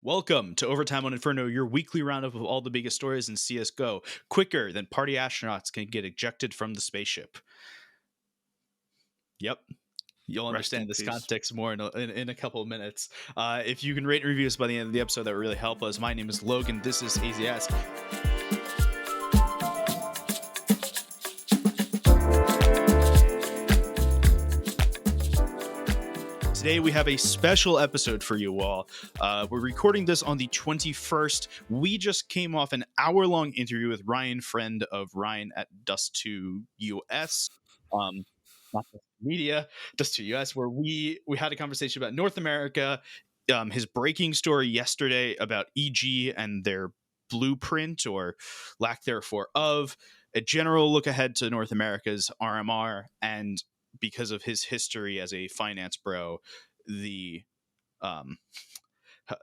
Welcome to Overtime on Inferno, your weekly roundup of all the biggest stories in CSGO, quicker than party astronauts can get ejected from the spaceship. Yep. You'll understand this context more in a couple of minutes. If you can rate and review us by the end of the episode, that would really help us. My name is Logan. This is Aizyesque. Today we have a special episode for you all. We're recording this on the 21st. We just came off an hour-long interview with Ryan, friend of Ryan at Dust2 US, not Dust Media, Dust2 US, where we had a conversation about North America, his breaking story yesterday about EG and their blueprint or lack therefore of, a general look ahead to North America's RMR, and because of his history as a finance bro, the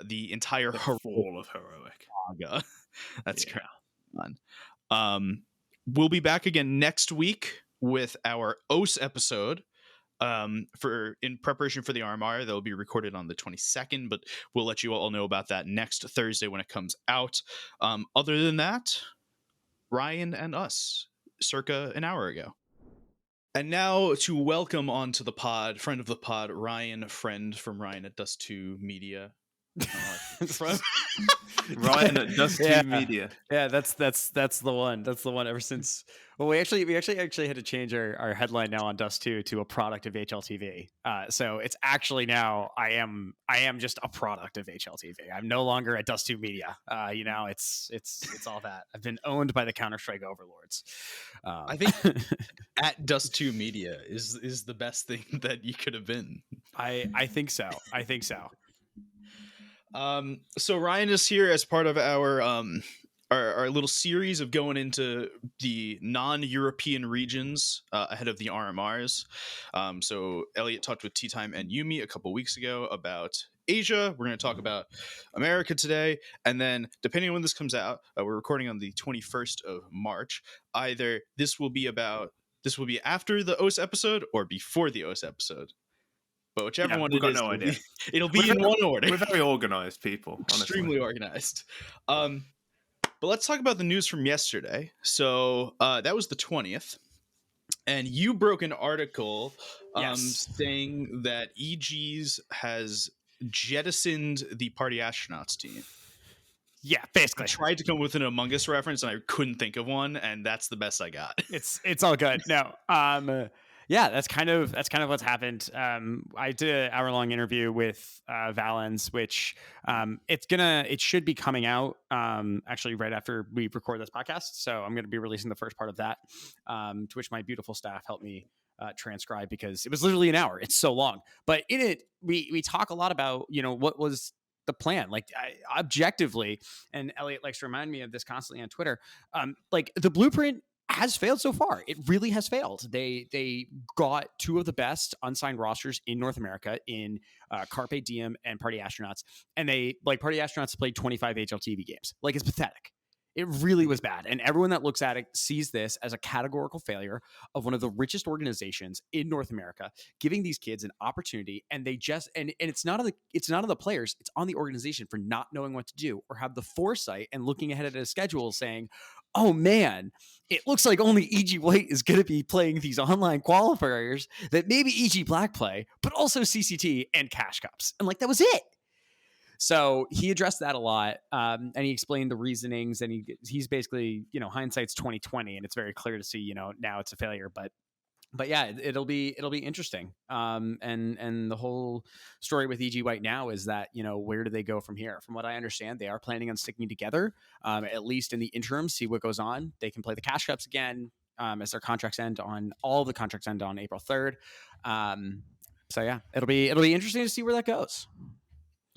entire fall of heroic saga. That's correct. We'll be back again next week with our OS episode. In preparation for the RMR, that will be recorded on the 22nd, but we'll let you all know about that next Thursday when it comes out. Other than that, Ryan and us, circa an hour ago. And now to welcome onto the pod, friend of the pod, Ryan, friend from Ryan at Dust2 Media. From Ryan at Dust2 Media. Yeah, that's the one. That's the one ever since. Well, we actually had to change our headline now on Dust2 to a product of HLTV. So it's actually now I am just a product of HLTV. I'm no longer at Dust2 Media. It's all that. I've been owned by the Counter-Strike overlords. I think at Dust2 Media is the best thing that you could have been. I think so. So Ryan is here as part of our little series of going into the non-European regions ahead of the RMRs. So Elliot talked with Tea Time and Yumi a couple weeks ago about Asia. We're going to talk about America today, and then depending on when this comes out, we're recording on the 21st of March. Either this will be after the OS episode or before the OS episode. But whichever one it is, no idea. It'll be in one order. We're very organized people. Extremely organized. But let's talk about the news from yesterday. So that was the 20th. And you broke an article saying that EG's has jettisoned the Party Astronauts team. Yeah, basically. I tried to come up with an Among Us reference and I couldn't think of one, and that's the best I got. It's all good. No. Yeah, that's kind of what's happened. I did an hour-long interview with Valens, which it should be coming out actually right after we record this podcast. So I'm going to be releasing the first part of that, to which my beautiful staff helped me transcribe because it was literally an hour. It's so long, but in it we talk a lot about what was the plan, like objectively, and Elliot likes to remind me of this constantly on Twitter. Like the blueprint has failed so far. It really has failed. They got two of the best unsigned rosters in North America in Carpe Diem and Party Astronauts, and Party Astronauts played 25 HLTV games. Like, it's pathetic. It really was bad. And everyone that looks at it sees this as a categorical failure of one of the richest organizations in North America, giving these kids an opportunity. And they just, and it's not on the players, it's on the organization for not knowing what to do or have the foresight and looking ahead at a schedule saying, oh man, it looks like only EG White is going to be playing these online qualifiers that maybe EG Black play, but also CCT and Cash Cups. And like, that was it. So he addressed that a lot, and he explained the reasonings, and he's basically, hindsight's 2020, and it's very clear to see, now it's a failure, but yeah, it'll be interesting. And the whole story with EG White now is that, where do they go from here? From what I understand, they are planning on sticking together, at least in the interim, see what goes on. They can play the Cash Cups again, as their contracts end on April 3rd. So yeah, it'll be interesting to see where that goes.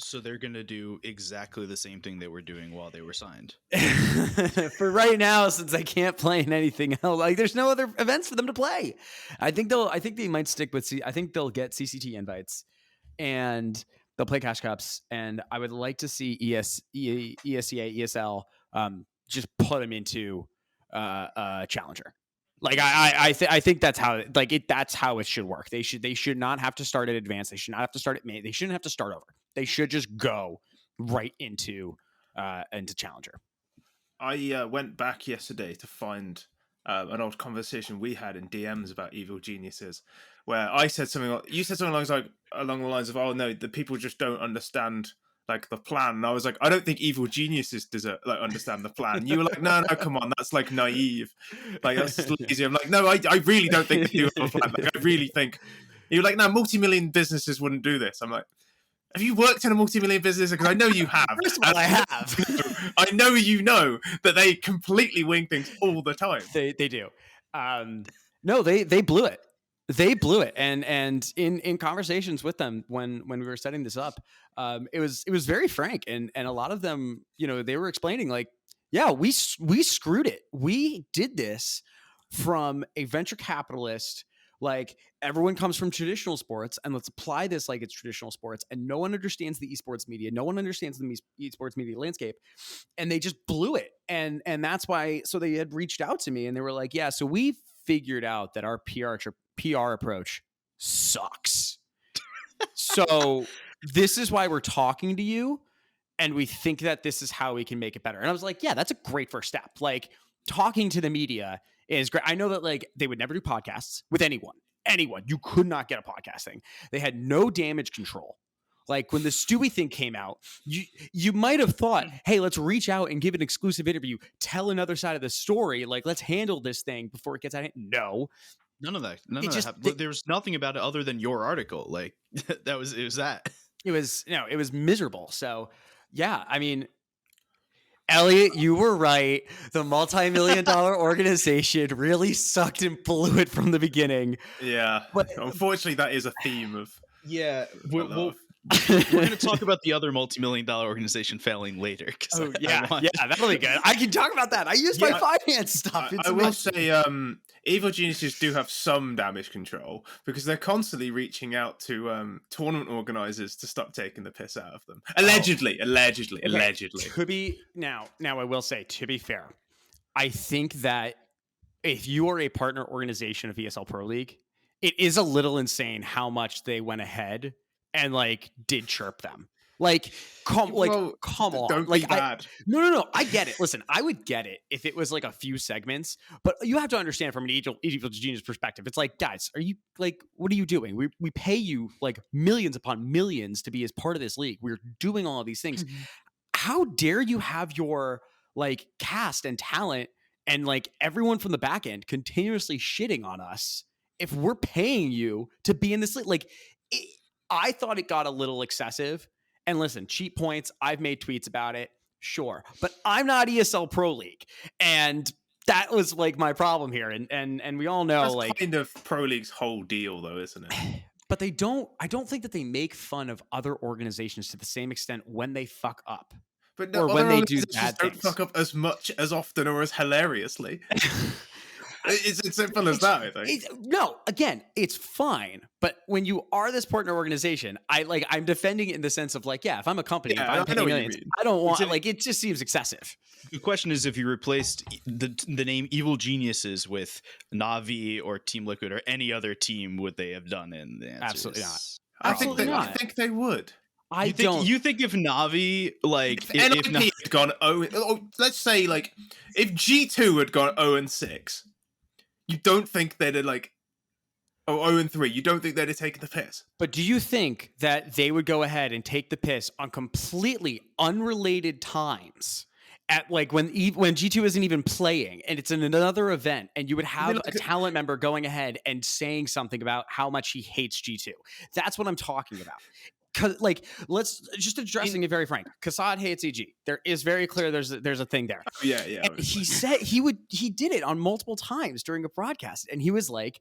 So they're going to do exactly the same thing they were doing while they were signed. For right now, since I can't play in anything else, like there's no other events for them to play. I think they might stick with I think they'll get CCT invites and they'll play Cash Cups. And I would like to see ESEA, ESL just put them into Challenger. Like I think that's how that's how it should work. They should not have to start at advanced. They should not have to start at main. They shouldn't have to start over. They should just go right into Challenger. I went back yesterday to find an old conversation we had in DMs about evil geniuses, where I said something like, you said something along the lines of, "Oh no, the people just don't understand like the plan." And I was like, "I don't think evil geniuses understand the plan." You were like, "No, come on, that's like naive, like that's just lazy." I'm like, "No, I really don't think they do have a plan. Like, I really think." You're like, "No, multi-million businesses wouldn't do this." I'm like, have you worked in a multi-million business? Because I know you have. First of all, I have. I know you know that they completely wing things all the time. They do. No, they blew it. They blew it. And in conversations with them when we were setting this up, it was very frank. And a lot of them, they were explaining like, yeah, we screwed it. We did this from a venture capitalist. Like, everyone comes from traditional sports, and let's apply this like it's traditional sports, and no one understands the esports media. No one understands the esports media landscape, and they just blew it. And that's why, so they had reached out to me, and they were like, yeah, so we figured out that our PR approach sucks. So this is why we're talking to you, and we think that this is how we can make it better. And I was like, yeah, that's a great first step. Like, talking to the media is great. I know that like they would never do podcasts with anyone. You could not get a podcast thing. They had no damage control. Like, when the Stewie thing came out, you might have thought, hey, let's reach out and give an exclusive interview, tell another side of the story. Like, let's handle this thing before it gets out of hand. No. None of that. There was nothing about it other than your article. Like, it was that. It was miserable. So yeah, I mean, Elliot, you were right. The multi-million-dollar organization really sucked and blew it from the beginning. Yeah, but unfortunately, that is a theme of. Yeah, we're going to talk about the other multi-million-dollar organization failing later. Oh yeah, that'll be good. I can talk about that. I use my finance stuff. I will say, evil geniuses do have some damage control because they're constantly reaching out to tournament organizers to stop taking the piss out of them. Allegedly. To be now, I will say, to be fair, I think that if you are a partner organization of ESL Pro League, it is a little insane how much they went ahead and like did chirp them. Like, come on. Don't like, be bad. No. I get it. Listen, I would get it if it was like a few segments, but you have to understand from an evil genius perspective. It's like, guys, are you like, what are you doing? We pay you like millions upon millions to be as part of this league. We're doing all of these things. Mm-hmm. How dare you have your like cast and talent and like everyone from the back end continuously shitting on us if we're paying you to be in this league? Like, I thought it got a little excessive. And listen, cheat points, I've made tweets about it, sure. But I'm not ESL Pro League. And that was like my problem here. And we all know, that's like, kind of Pro League's whole deal though, isn't it? But I don't think that they make fun of other organizations to the same extent when they fuck up. But no, or when they do bad don't things. Fuck up as much, as often, or as hilariously. It's as simple as that, I think. No, again, it's fine. But when you are this partner organization, I'm defending it in the sense of like, yeah, if I'm a company, if I'm paying millions, I don't want, like, it just seems excessive. The question is if you replaced the name Evil Geniuses with Na'Vi or Team Liquid or any other team, would they have done it? And the answer Absolutely is, not. I think they would. You think if Na'Vi, like, if NIP had gone let's say like if G2 had gone 0-6, you don't think they'd have like 0-3, you don't think they'd have taken the piss? But do you think that they would go ahead and take the piss on completely unrelated times at like when G2 isn't even playing and it's in another event, and you would have a talent member going ahead and saying something about how much he hates G2? That's what I'm talking about. Cause like, let's just addressing it very frank. Kassad hates EG. There is very clear there's a thing there. Yeah. And he said he did it on multiple times during a broadcast, and he was like,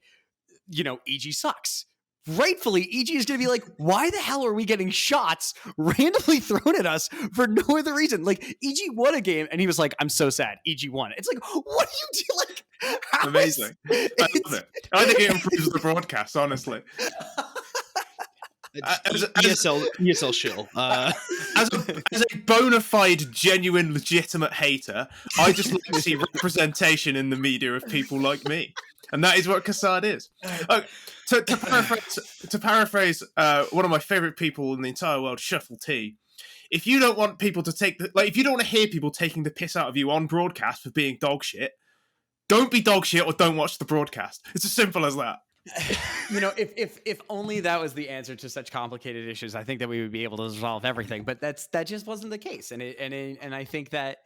EG sucks. Rightfully, EG is going to be like, why the hell are we getting shots randomly thrown at us for no other reason? Like, EG won a game, and he was like, I'm so sad. EG won. It's like, what do you do? Like, amazing. I love it. I think it improves the broadcast, honestly. ESL shill. As a bona fide, genuine, legitimate hater, I just like to see representation in the media of people like me, and that is what Kassad is. To paraphrase one of my favorite people in the entire world, Shuffle T. if you don't want people to if you don't want to hear people taking the piss out of you on broadcast for being dog shit, don't be dog shit or don't watch the broadcast. It's as simple as that. If only that was the answer to such complicated issues, I think that we would be able to resolve everything. But that just wasn't the case, and I think that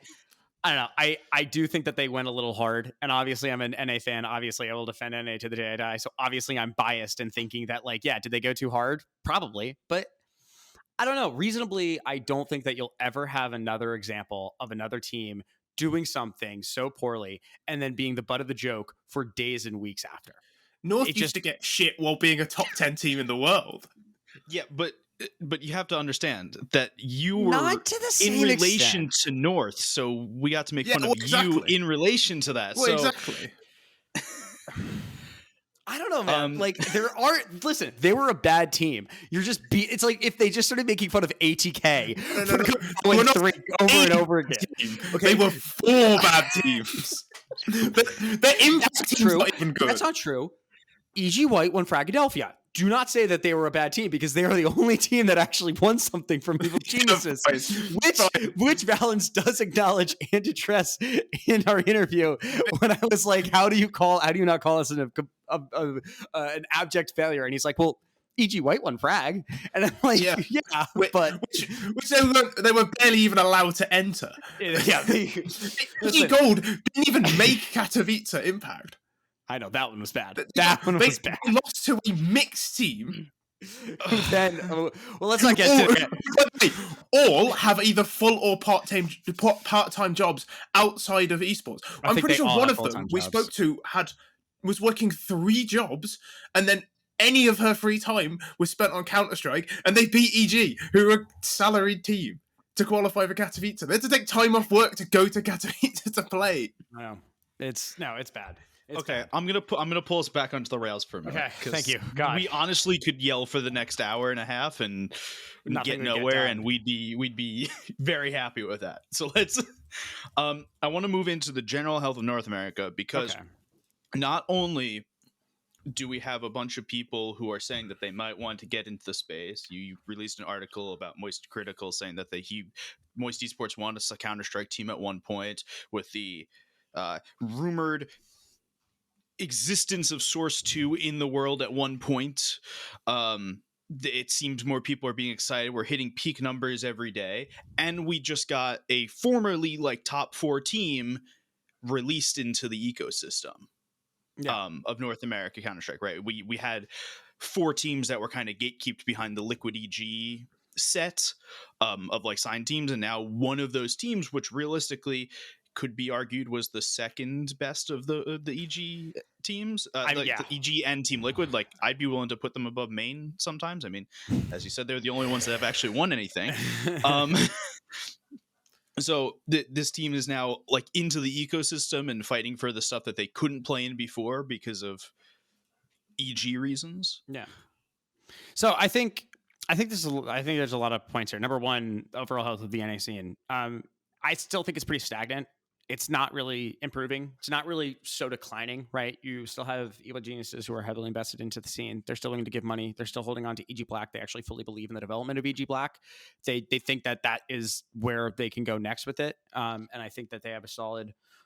I don't know. I do think that they went a little hard, and obviously I'm an NA fan. Obviously, I will defend NA to the day I die. So obviously, I'm biased in thinking that did they go too hard? Probably, but I don't know. Reasonably, I don't think that you'll ever have another example of another team doing something so poorly and then being the butt of the joke for days and weeks after. North used to get shit while being a top 10 team in the world. Yeah, but you have to understand that you were not to the same in relation extent to North, so we got to make fun of you in relation to that. Well, so exactly. I don't know, man. Listen, they were a bad team. It's like if they just started making fun of ATK for going over and over again. Okay, they were 4 bad teams. Their impact team's not even good. That's not true. EG White won Fragadelphia. Do not say that they were a bad team because they are the only team that actually won something from Evil Geniuses, which Valens does acknowledge and address in our interview when I was like, how do you not call us an abject failure? And he's like, well, EG White won frag. And I'm like, but which they were barely even allowed to enter. Yeah. EG Gold didn't even make Katowice Impact. I know that one was bad. That one was bad. They lost to a mixed team. Well, let's not get to it. All have either full or part-time jobs outside of esports. I'm pretty sure one of them we spoke to was working 3 jobs, and then any of her free time was spent on Counter-Strike, and they beat EG, who are a salaried team, to qualify for Katowice. They had to take time off work to go to Katowice to play. No, it's bad. It's okay, bad. I'm gonna pull us back onto the rails for a minute. Okay, thank you. God. We honestly could yell for the next hour and a half and get nowhere, and we'd be very happy with that. So let's. I want to move into the general health of North America because not only do we have a bunch of people who are saying that they might want to get into the space. You released an article about Moist Critical saying that Moist Esports wanted a Counter-Strike team at one point with the rumored existence of Source 2 in the world at one point. It seems more people are being excited. We're hitting peak numbers every day, and we just got a formerly top 4 team released into the ecosystem of North America Counter-Strike. Right, we had 4 teams that were kind of gatekept behind the Liquid EG set of signed teams, and now one of those teams, which realistically could be argued was the second best of the EG teams, the EG and Team Liquid. I'd be willing to put them above Main sometimes. I mean, as you said, they're the only ones that have actually won anything. So this team is now into the ecosystem and fighting for the stuff that they couldn't play in before because of EG reasons. Yeah. So I think there's a lot of points here. Number one, overall health of the NA scene. I still think it's pretty stagnant. It's not really improving. It's not really so declining, right? You still have evil geniuses who are heavily invested into the scene. They're still willing to give money. They're still holding on to EG Black. They actually fully believe in the development of EG Black. They think that is where they can go next with it. And I think that they have a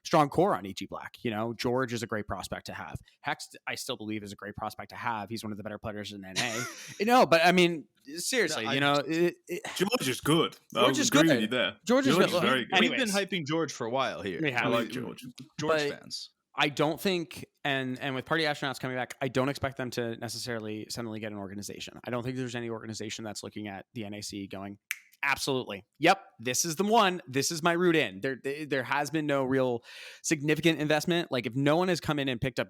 strong core on EG Black. George is a great prospect to have. Hex, I still believe, is a great prospect to have. He's one of the better players in NA. But I mean, seriously, George is good. George is good. With you there. George is very good. We've been hyping George for a while here. We have. I like George. George fans. I don't think, and with Party Astronauts coming back, I don't expect them to necessarily suddenly get an organization. I don't think there's any organization that's looking at the NAC going, absolutely, yep, this is the one. This is my route in. There has been no real significant investment. If no one has come in and picked up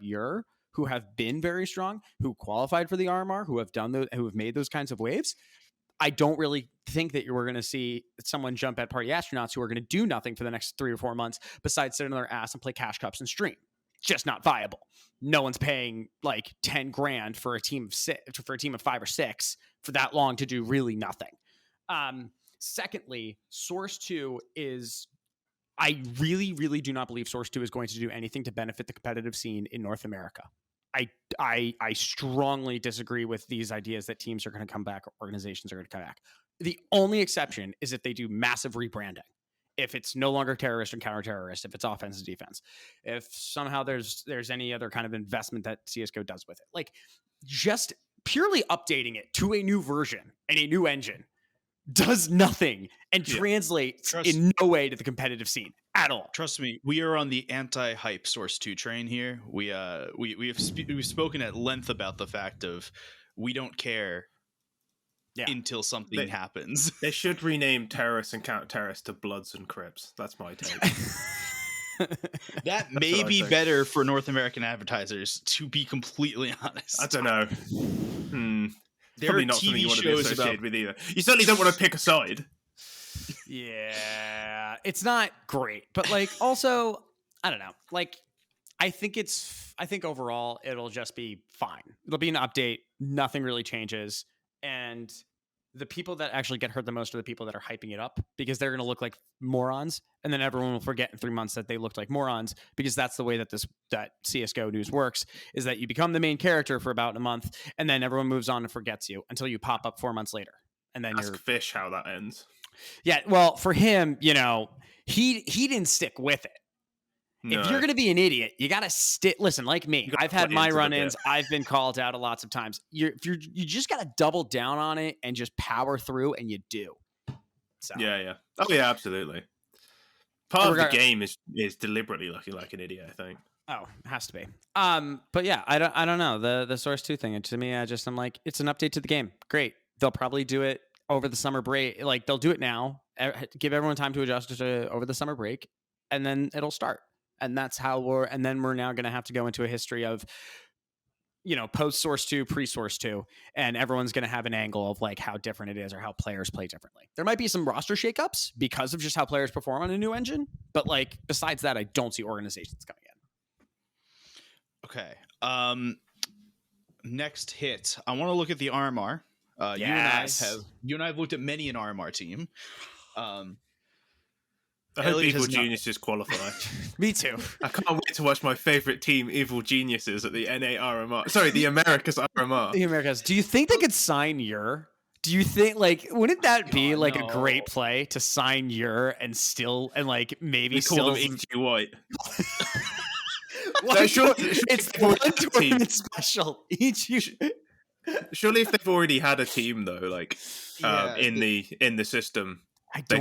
who have been very strong, who qualified for the RMR, who have made those kinds of waves, I don't really think that we're going to see someone jump at Party Astronauts who are going to do nothing for the next 3 or 4 months besides sit on their ass and play cash cups and stream. Just not viable. No one's paying 10 grand for a team of 5 or 6 for that long to do really nothing. Secondly, Source 2 is, I really, really do not believe Source 2 is going to do anything to benefit the competitive scene in North America. I strongly disagree with these ideas that teams are going to come back, organizations are going to come back. The only exception is if they do massive rebranding. If it's no longer terrorist and counter-terrorist, if it's offense and defense, if somehow there's any other kind of investment that CSGO does with it, like just purely updating it to a new version and a new engine does nothing and translates in no way to the competitive scene at all. Trust me, we are on the anti-hype Source 2 train here. We've spoken at length about the fact of we don't care until something happens. They should rename terrorists and counter-terrorists to Bloods and Crips. That's my take. That may be better for North American advertisers, to be completely honest. I don't know. There Probably are not TV something you want to be shows associated with either. You certainly don't want to pick a side. Yeah, it's not great, but like also, I don't know. Like, I think overall it'll just be fine. It'll be an update. Nothing really changes, and the people that actually get hurt the most are the people that are hyping it up, because they're going to look like morons, and then everyone will forget in 3 months that they looked like morons, because that's the way that that CSGO news works, is that you become the main character for about a month, and then everyone moves on and forgets you until you pop up 4 months later. And then Ask Fish how that ends. Yeah, well, for him, he didn't stick with it. No. If you're going to be an idiot, you got to stick. Listen, like me, I've had my run-ins. I've been called out lots of times. You just got to double down on it and just power through, and you do. So. Yeah. Oh, yeah, absolutely. Part of the game is deliberately looking like an idiot, I think. Oh, it has to be. But yeah, I don't know the Source 2 thing. And to me, I'm like, it's an update to the game. Great. They'll probably do it over the summer break. Like, they'll do it now. Give everyone time to adjust over the summer break, and then it'll start. And that's how we're now going to have to go into a history of, post Source 2, pre Source 2, and everyone's going to have an angle of like how different it is or how players play differently. There might be some roster shakeups because of just how players perform on a new engine, but like besides that, I don't see organizations coming in. Okay. Next hit. I want to look at the RMR. Yes. You and I have looked at many an RMR team. I hope Evil Geniuses qualify. Me too. I can't wait to watch my favorite team, Evil Geniuses, at the NA RMR. Sorry, the Americas RMR. The Americas. Do you think they could sign Ur? Do you think, like, wouldn't that be a great play to sign Ur and maybe call them E.G. White? It's one tournament special. Surely, if they've already had a team though, in the system. They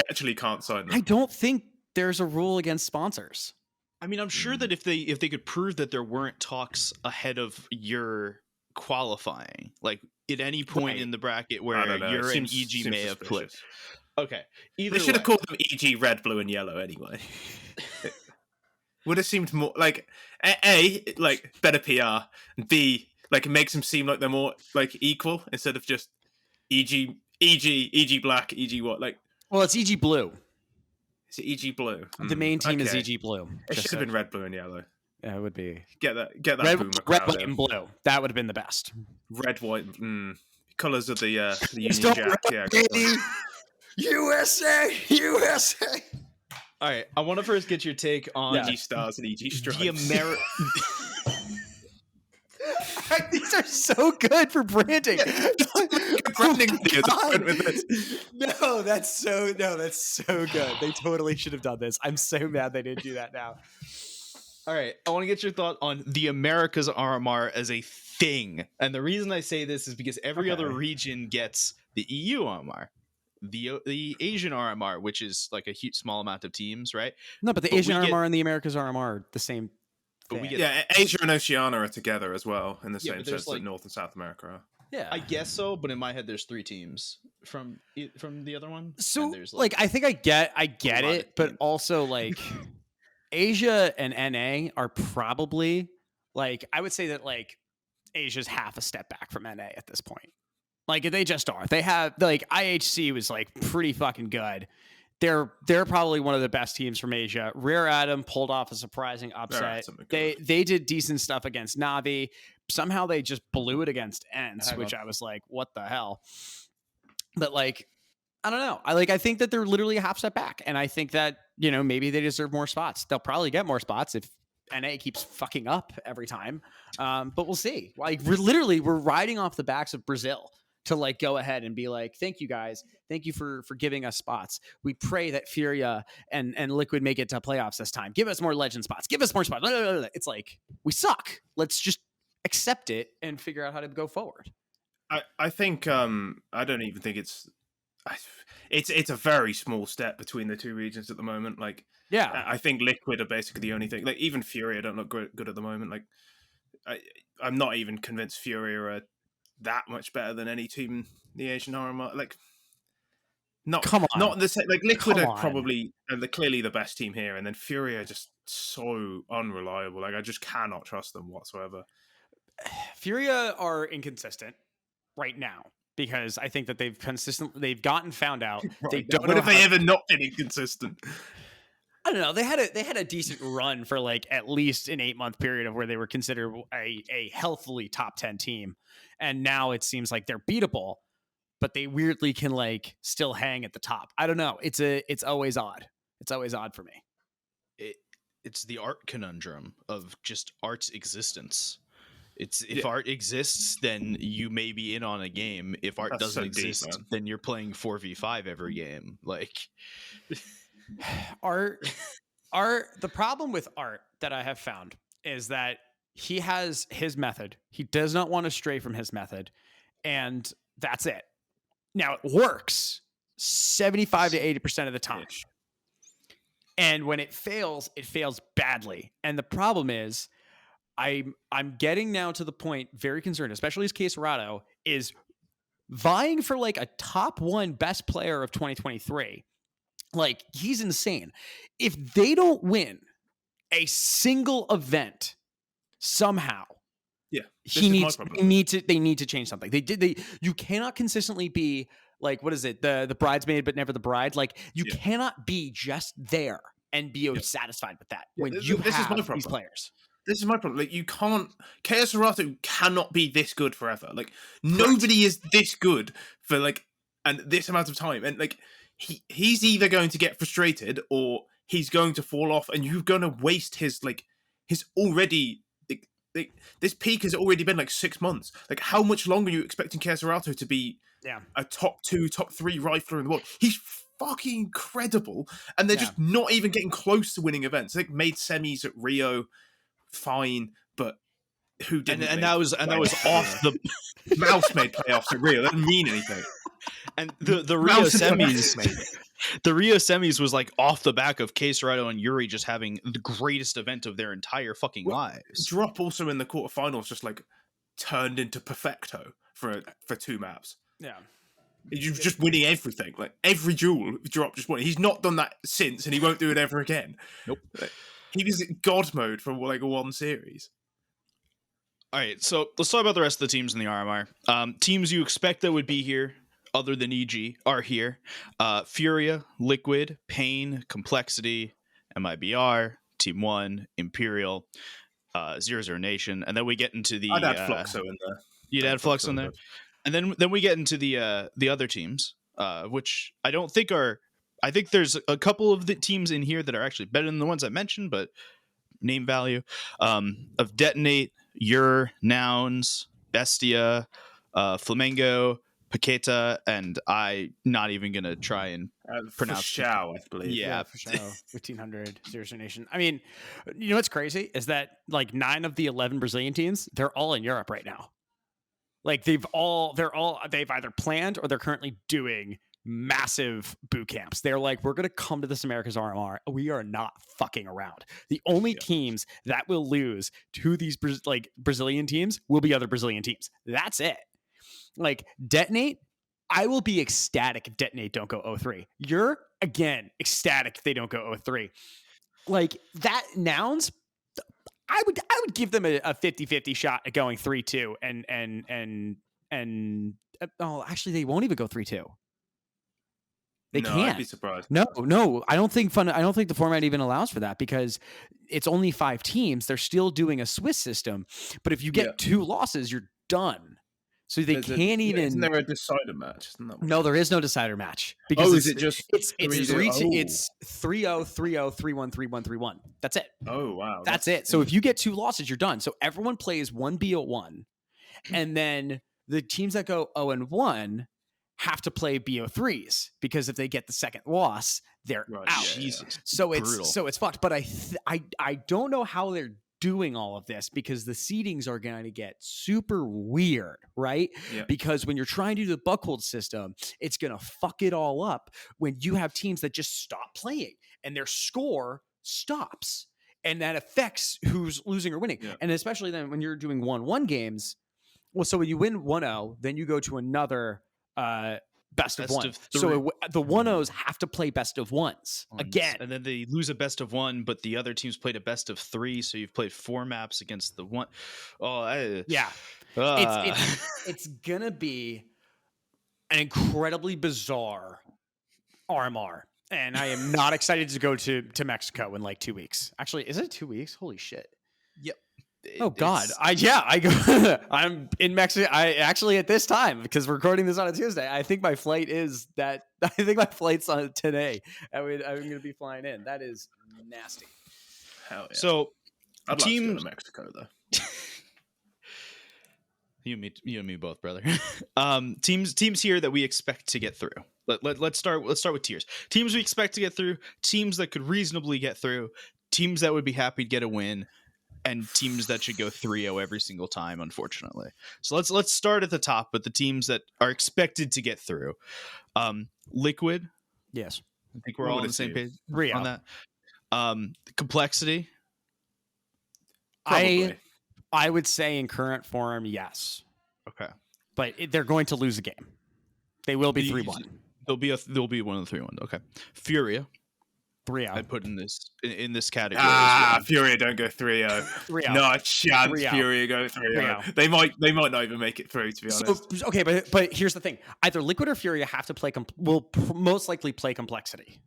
actually can't sign them. I don't think there's a rule against sponsors. I mean, I'm sure that if they could prove that there weren't talks ahead of your qualifying, like at any point in the bracket where Ur and EG may have played. Okay, they should have called them EG Red, Blue, and Yellow anyway. Would have seemed more like better PR, and B, it makes them seem like they're more equal instead of just EG Black, EG what? Well, it's EG Blue. Is it EG Blue? The main team is EG Blue. It should have been red, blue, and yellow. Yeah, it would be. Get that red, boomer white, and blue. That would have been the best. Red, white, colors of the Union Jack. Yeah, USA. All right, I want to first get your take on EG Stars and EG Stripes. These are so good for branding. No, that's so good. They totally should have done this. I'm so mad they didn't do that now. All right, I want to get your thought on the Americas RMR as a thing. And the reason I say this is because every other region gets the EU RMR, the Asian RMR, which is like a huge small amount of teams, right? No, but the Asian RMR and the Americas RMR are the same. Asia and Oceania are together as well in the same sense that North and South America are. Yeah, I guess so. But in my head, there's 3 teams from the other one. So, I think I get it, but also Asia and NA are probably I would say that Asia's half a step back from NA at this point. They just are. They have IHC was pretty fucking good. They're probably one of the best teams from Asia. Rare Atom pulled off a surprising upset. They did decent stuff against Navi. Somehow they just blew it against ENCE, which I was like, what the hell? But I don't know. I think that they're literally a half step back, and I think that maybe they deserve more spots. They'll probably get more spots if NA keeps fucking up every time. But we'll see. We're riding off the backs of Brazil. to like go ahead and be like, thank you guys. Thank you for giving us spots. We pray that Furia and Liquid make it to playoffs this time. Give us more legend spots. Give us more spots. It's like, we suck. Let's just accept it and figure out how to go forward. I think I don't even think it's a very small step between the two regions at the moment. Like, yeah, I think Liquid are basically the only thing. Like, even Furia don't look good at the moment. Like, I'm not even convinced Furia are that much better than any team in the Asian RMR. Like, come on, not the same. Like, Liquid are probably clearly the best team here, and then Furia are just so unreliable. Like, I just cannot trust them whatsoever. Furia are inconsistent right now because I think that they've gotten found out. Right. They don't. When have they ever not been inconsistent? I don't know. They had a decent run for like at least an 8-month period of where they were considered a healthily top 10 team, and now it seems like they're beatable, but they weirdly can like still hang at the top. I don't know. It's always odd. It's always odd for me. It's the art conundrum of just art's existence. If art exists, then you may be in on a game. If art doesn't exist, then you're playing 4v5 every game. Like, art. The problem with art that I have found is that he has his method. He does not want to stray from his method, and that's it. Now it works 75 to 80% of the time. And when it fails badly. And the problem is, I'm getting now to the point, very concerned, especially as Caserado is vying for like a top 1 best player of 2023. Like, he's insane. If they don't win a single event somehow, they need to change something. You cannot consistently be like, what is it? The bridesmaid, but never the bride. Like, you cannot be just there and be satisfied with that when you have these players. This is my problem. Like, you can't. Caserado cannot be this good forever. Like, nobody is this good for like this amount of time. And like, he's either going to get frustrated or he's going to fall off, and you're going to waste his already. This peak has already been like 6 months. Like, how much longer are you expecting Caserado to be a top 2, top 3 rifler in the world? He's fucking incredible, and they're just not even getting close to winning events. They made semis at Rio, fine, but who didn't? And that was off the Mouse made playoffs at Rio. That didn't mean anything. And the Rio semis, the Rio semis was like off the back of Caserado and Yuri just having the greatest event of their entire fucking lives. Drop also in the quarterfinals just like turned into perfecto for 2 maps. Yeah. He's just winning everything. Like, every duel, Drop just won. He's not done that since, and he won't do it ever again. Nope. He was in God mode for like 1 series. All right, so let's talk about the rest of the teams in the RMR. Teams you expect that would be here, other than EG, are here. Furia, Liquid, Pain, Complexity, MIBR, Team 1, Imperial, 00 Nation, and then we get into the... I'd add Fluxo in there. You'd add Fluxo in there? And then we get into the other teams, which I don't think are... I think there's a couple of the teams in here that are actually better than the ones I mentioned, but name value of Detonate, Nouns, Bestia, Flamengo, Paqueta, and I'm not even going to try and pronounce Shao, I believe. Yeah, for Shao. 1500, 00 Nation. I mean, you know what's crazy is that like 9 of the 11 Brazilian teams, they're all in Europe right now. Like, they've either planned or they're currently doing massive boot camps. They're like, we're going to come to this America's RMR. We are not fucking around. The only teams that will lose to these Brazilian teams will be other Brazilian teams. That's it. Like, Detonate, I will be ecstatic if Detonate don't go 0-3. You're, again, ecstatic if they don't go 0-3. Like, that Nouns, I would give them a 50-50 shot at going 3-2 and actually they won't even go 3-2. They can't. I'd be surprised. No. I don't think the format even allows for that because it's only 5 teams. They're still doing a Swiss system, but if you get 2 losses, you're done. So they can't even. Isn't there a decider match? No, there is no decider match because is it just it's 3-0, 3-0, 3-1, 3-1, 3-1. That's it. Oh wow, that's it. So if you get 2 losses, you're done. So everyone plays 1 BO1, and then the teams that go 0-1 have to play BO3s because if they get the second loss, they're Right, out. yeah. Jesus, So brutal. it's fucked. But I don't know how they're doing all of this because the seedings are going to get super weird, right? Yeah. Because when you're trying to do the buckhold system, it's going to fuck it all up when you have teams that just stop playing and their score stops. And that affects who's losing or winning. Yeah. And especially then when you're doing 1-1 games. Well, so when you win 1-0, then you go to another best of one. So the 1-0s have to play best of ones again. And then they lose a best of one, but the other teams played a best of 3. So you've played 4 maps against the one. Yeah. It's going to be an incredibly bizarre RMR. And I am not excited to go to Mexico in like 2 weeks. Actually, is it 2 weeks? Holy shit. Yep. Oh God! I go. I'm in Mexico. I actually at this time because we're recording this on a Tuesday. I think my flight is that. I think my flight's on today. I'm going to be flying in. That is nasty. Hell yeah. So, I'd like to go to Mexico though. You and me both, brother. Teams here that we expect to get through. Let's start with tiers. Teams we expect to get through. Teams that could reasonably get through. Teams that would be happy to get a win. And teams that should go 3-0 every single time, unfortunately. So let's start at the top with the teams that are expected to get through. Liquid. Yes. I think we're all on the same page Rio. on that. Complexity. Probably. I would say in current form, yes. Okay. But they're going to lose a game. They will be 3-1. They'll be one of the 3-1. Okay. Furia. 3-0. I put in this category. Well. Furia don't go 3-0. 3-0. Not a chance. 3-0. Furia go 3-0. They might not even make it through. To be honest. So, okay, but here's the thing: either Liquid or Furia have to play. Will most likely play Complexity.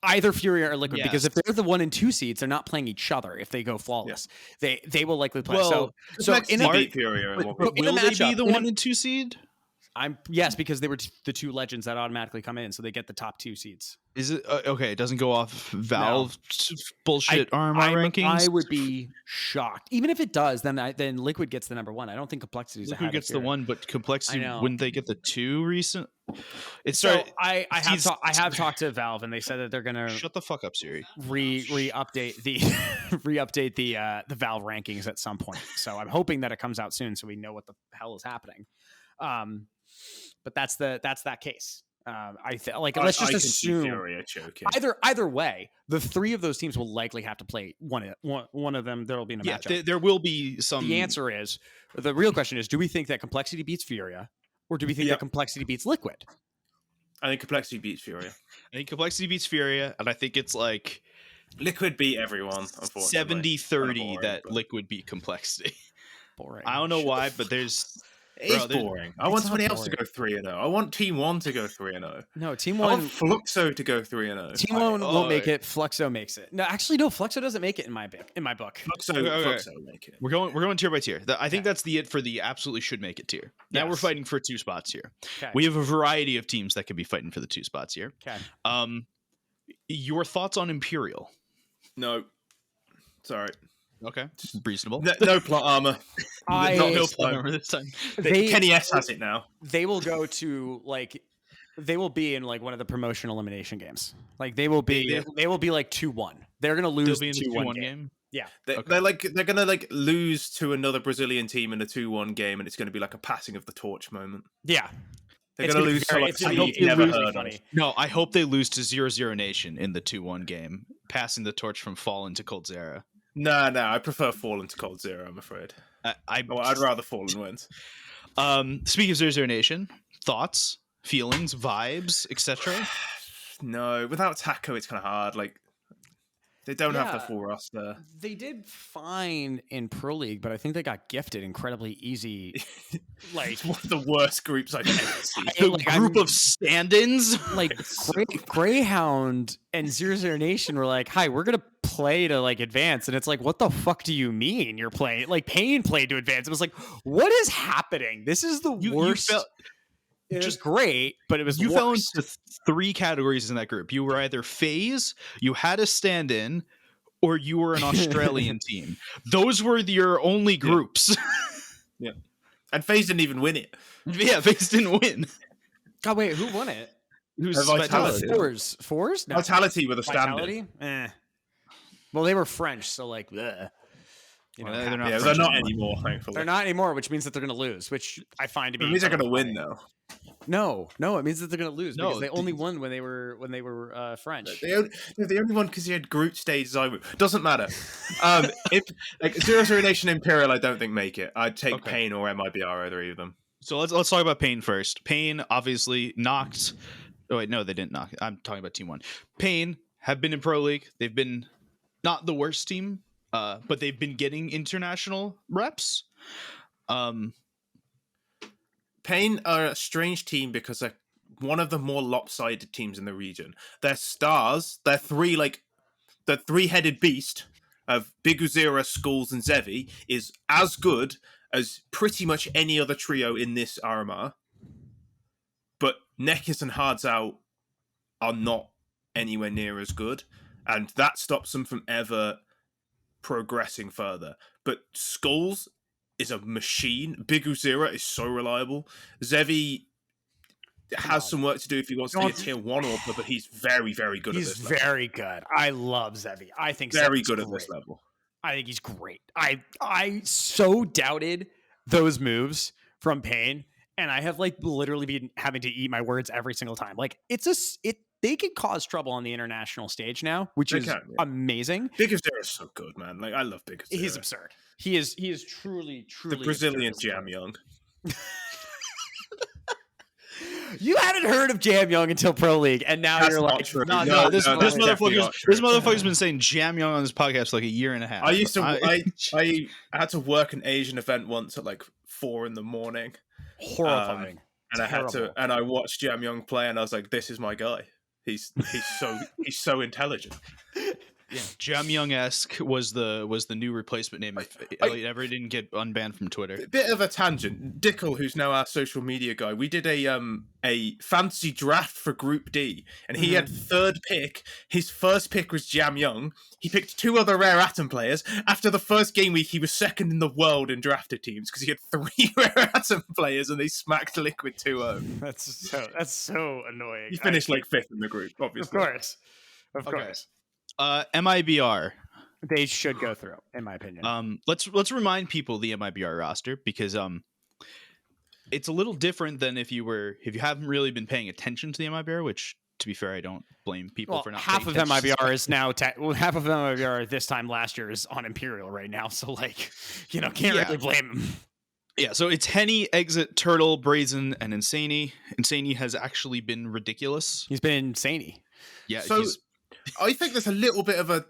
Either Furia or Liquid, because if they're the 1 and 2 seeds, they're not playing each other. If they go flawless, they will likely play. Well, so in a beat Furia. Will they be the 1 and 2 seed? Yes, because they were the 2 legends that automatically come in, so they get the top 2 seeds. Is it okay? It doesn't go off Valve bullshit RMR rankings. I would be shocked, even if it does. Then Liquid gets the number 1. I don't think Complexity is. Liquid gets the 1, but Complexity wouldn't they get the 2 recent? I have talked to Valve, and they said that they're gonna shut the fuck up, Siri. Update the Valve rankings at some point. So I'm hoping that it comes out soon, so we know what the hell is happening. But that's that case. Let's just assume either way, the 3 of those teams will likely have to play one of them. There'll be a matchup. There will be some. The answer is the real question is: do we think that Complexity beats Furia, or do we think that Complexity beats Liquid? I think Complexity beats Furia. I think Complexity beats Furia, and I think it's like Liquid beat everyone. Unfortunately, 70-30 that Liquid beat Complexity. Boring. I don't know why, but there's. It's boring. I want somebody else to go 3-0. I want Team 1 to go 3-0. No, Team 1. I want Fluxo to go 3-0. Team 1 won't make it. Fluxo makes it. No, actually, no. Fluxo doesn't make it in my book. Fluxo make it. We're going tier by tier. I think that's it for the absolutely should make it tier. Now we're fighting for 2 spots here. Okay. We have a variety of teams that could be fighting for the 2 spots here. Okay. Your thoughts on Imperial? No. Sorry. Okay, reasonable. No plot armor. No plot armor this time. Kenny S has it now. They will go to they will be in one of the promotion elimination games. They will be like 2-1. They're gonna lose the 2-1 game. Yeah, they're gonna lose to another Brazilian team in a 2-1 game, and it's gonna be like a passing of the torch moment. Yeah. They're going to lose to you've never heard of. No, I hope they lose to 0-0 Nation in the 2-1 game, passing the torch from Fallen to Cold Zera. No, I prefer Fallen to Cold Zero, I'm afraid. I'd rather Fallen wins. Speaking of 0-0 Nation, thoughts, feelings, vibes, etc.? No, without Taco, it's kind of hard. They don't have the full roster. They did fine in Pro League, but I think they got gifted incredibly easy. It's one of the worst groups I've ever seen. Group of stand-ins? Greyhound and 0-0 Nation were like, hi, we're going to play to advance. And it's like, what the fuck do you mean you're playing? Pain played to advance. It was like, what is happening? This is the worst. It was great, but it was you fell into 3 categories in that group. You were either FaZe, you had a stand-in, or you were an Australian team. Those were your only groups. Yeah. And FaZe didn't even win it. Yeah, FaZe didn't win. God, wait, who won it? Who's Vitality? Fours? No. Vitality with a standard. Vitality? Well, they were French, so like, bleh. You know, They're not Yeah, French they're not anymore. anymore, thankfully. They're not anymore, which means that they're going to lose, which I find to be. It means they're going to win, though. No, it means that they're going to lose No, because they only won when they were French. They only won because he had group stage Zymo. Doesn't matter. If like 0-0 Nation Imperial, I don't think make it. I'd take Pain or MIBR, either of them. So let's talk about Pain first. Pain obviously knocked. Oh wait, no, they didn't knock. I'm talking about Team 1. Pain have been in Pro League. They've been not the worst team, but they've been getting international reps. Pain are a strange team because they're one of the more lopsided teams in the region. Their stars, their three-headed beast of Biguzera, Skulls, and Zevi is as good as pretty much any other trio in this RMR. But NACS and Hards Out are not anywhere near as good, and that stops them from ever progressing further. But Skulls is a machine. Biguzera is so reliable. Zevi has some work to do if he wants to be a tier 1 AWPer, but he's very, very good at this level. He's very good. I love Zevi. I think very Zevi's good great. at this level. I think he's great. I so doubted those moves from Pain, and I have like literally been having to eat my words every single time. Like they could cause trouble on the international stage now, which is amazing. Biguzera is so good, man. Like I love Biguzera. He's absurd. He is truly the Brazilian Jam Young. You hadn't heard of Jam Young until Pro League, and now That's you're not like, true. No, this motherfucker's motherfucker's been saying Jam Young on this podcast for like a year and a half. I had to work an Asian event once at like 4 a.m. Horrifying. And I watched Jam Young play, and I was like, "This is my guy. He's so intelligent." Yeah, Jam Young-esque was the new replacement name if Elliot ever didn't get unbanned from Twitter. Bit of a tangent. Dickel, who's now our social media guy, we did a fantasy draft for Group D, and he had 3rd pick. His first pick was Jam Young. He picked 2 other Rare Atom players. After the first game week, he was 2nd in the world in drafted teams because he had 3 Rare Atom players, and they smacked Liquid 2-0. That's so annoying. He finished like 5th in the group, obviously. Of course. MIBR. They should go through, in my opinion. Let's remind people the MIBR roster because it's a little different than if you haven't really been paying attention to the MIBR, which to be fair, I don't blame people for not. Half of MIBR is now half of MIBR this time last year is on Imperial right now, so like can't really blame them. Yeah, so it's Henny, Exit, Turtle, Brazen, and Insaney. Insaney has actually been ridiculous. He's been insaney. Yeah, so I think there's a little bit of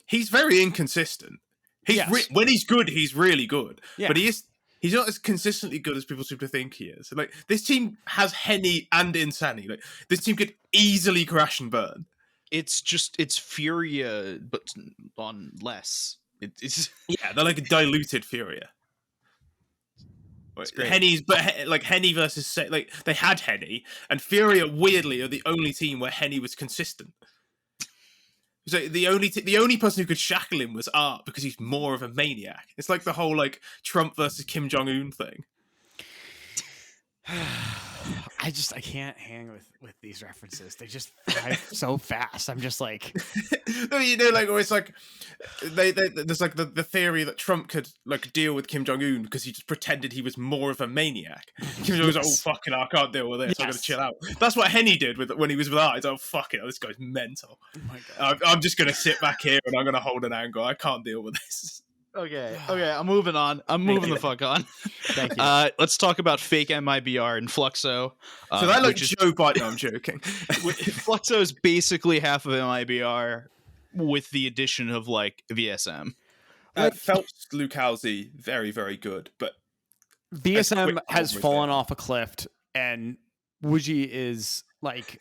he's very inconsistent. When he's good, he's really good. Yeah. But he's not as consistently good as people seem to think he is. Like this team has Henny and Insaney. Like this team could easily crash and burn. It's Furia, but on less. They're like a diluted Furia. Henny versus they had Henny, and Furia weirdly are the only team where Henny was consistent. So the only person who could shackle him was Art because he's more of a maniac. It's like the whole like Trump versus Kim Jong-un thing. I can't hang with these references. They just fly so fast. I'm just like, no, or it's like there's like the theory that Trump could like deal with Kim Jong-un because he just pretended he was more of a maniac. Kim Jong-un was like, oh fucking, I can't deal with this. I'm gonna chill out. That's what Henny did when he was with Art. He's like, oh fuck it, this guy's mental. Oh my God. I'm just gonna sit back here and I'm gonna hold an angle. I can't deal with this. Okay, I'm moving on. I'm moving the fuck on. Thank you. Let's talk about fake MIBR and Fluxo. So that like Joe Biden. No, I'm joking. Fluxo is basically half of MIBR with the addition of like VSM. Phelps Lukowski, very, very good, but VSM has fallen off a cliff, and Wuji is like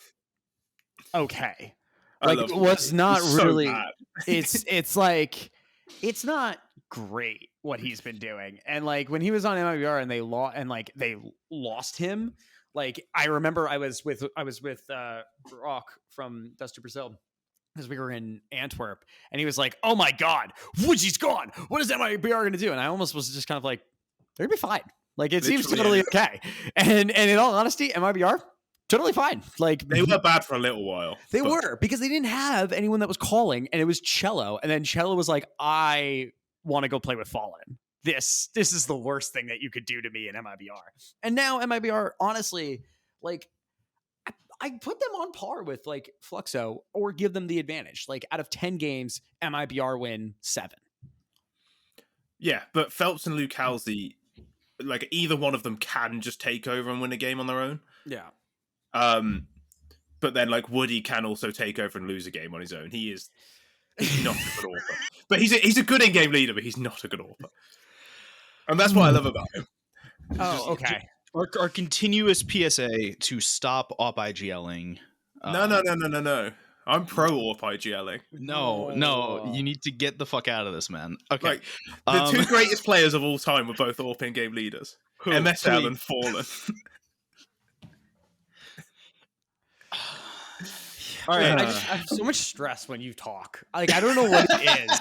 okay. Like it was not really. So it's like it's not great what he's been doing, and like when he was on MIBR and they lost him. Like I remember I was with Rock from Dust2 Brazil because we were in Antwerp, and he was like, "Oh my God, Wuji's gone. What is MIBR going to do?" And I almost was just kind of like, "They're gonna be fine. Like it seems Literally totally okay. And in all honesty, MIBR totally fine. Like they were bad for a little while. They were, because they didn't have anyone that was calling, and it was Cello. And then Cello was like, I want to go play with Fallen. This is the worst thing that you could do to me in MIBR. And now MIBR, honestly, like I put them on par with like Fluxo, or give them the advantage. Like out of 10 games, MIBR win 7. Yeah, but Phelps and Luke Halsey, like either one of them can just take over and win a game on their own. Yeah. But then like Woody can also take over and lose a game on his own. He's not a good AWPer. But he's a good in-game leader, but he's not a good AWPer. And that's what I love about him. Oh, okay. Our continuous PSA to stop op IGLing. No. I'm pro AWP IGLing. No, you need to get the fuck out of this, man. Okay. Like, the two greatest players of all time were both AWP in-game leaders. MSL and Fallen. All right, I have so much stress when you talk. Like I don't know what it is,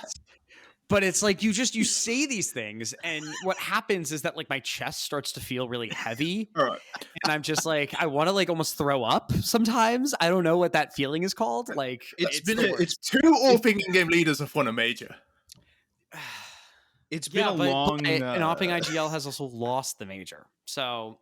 but it's like you say these things, and what happens is that like my chest starts to feel really heavy. All right. And I'm just like I want to like almost throw up sometimes. I don't know what that feeling is called. Like it's two AWP in-game leaders have won a major. It's been a long. And Opping IGL has also lost the major, so.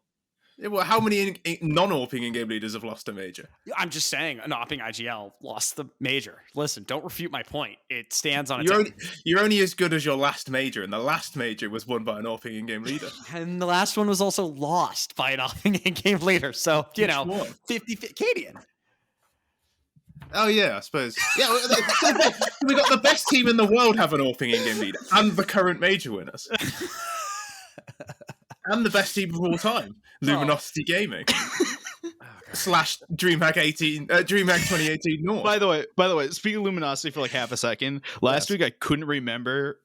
Yeah, well, how many non-AWPing in-game leaders have lost a major? I'm just saying, an Opping IGL lost the major. Listen, don't refute my point. It stands on its own. You're only as good as your last major, and the last major was won by an AWPing in-game leader. And the last one was also lost by an Opping in-game leader. So, 50-50. Cadian. Oh, yeah, I suppose. Yeah, we got the best team in the world have an AWPing in-game leader, and the current major winners. And the best team of all time, Luminosity Gaming. / DreamHack 2018 North. By the way, speaking of Luminosity for like half a second, last week I couldn't remember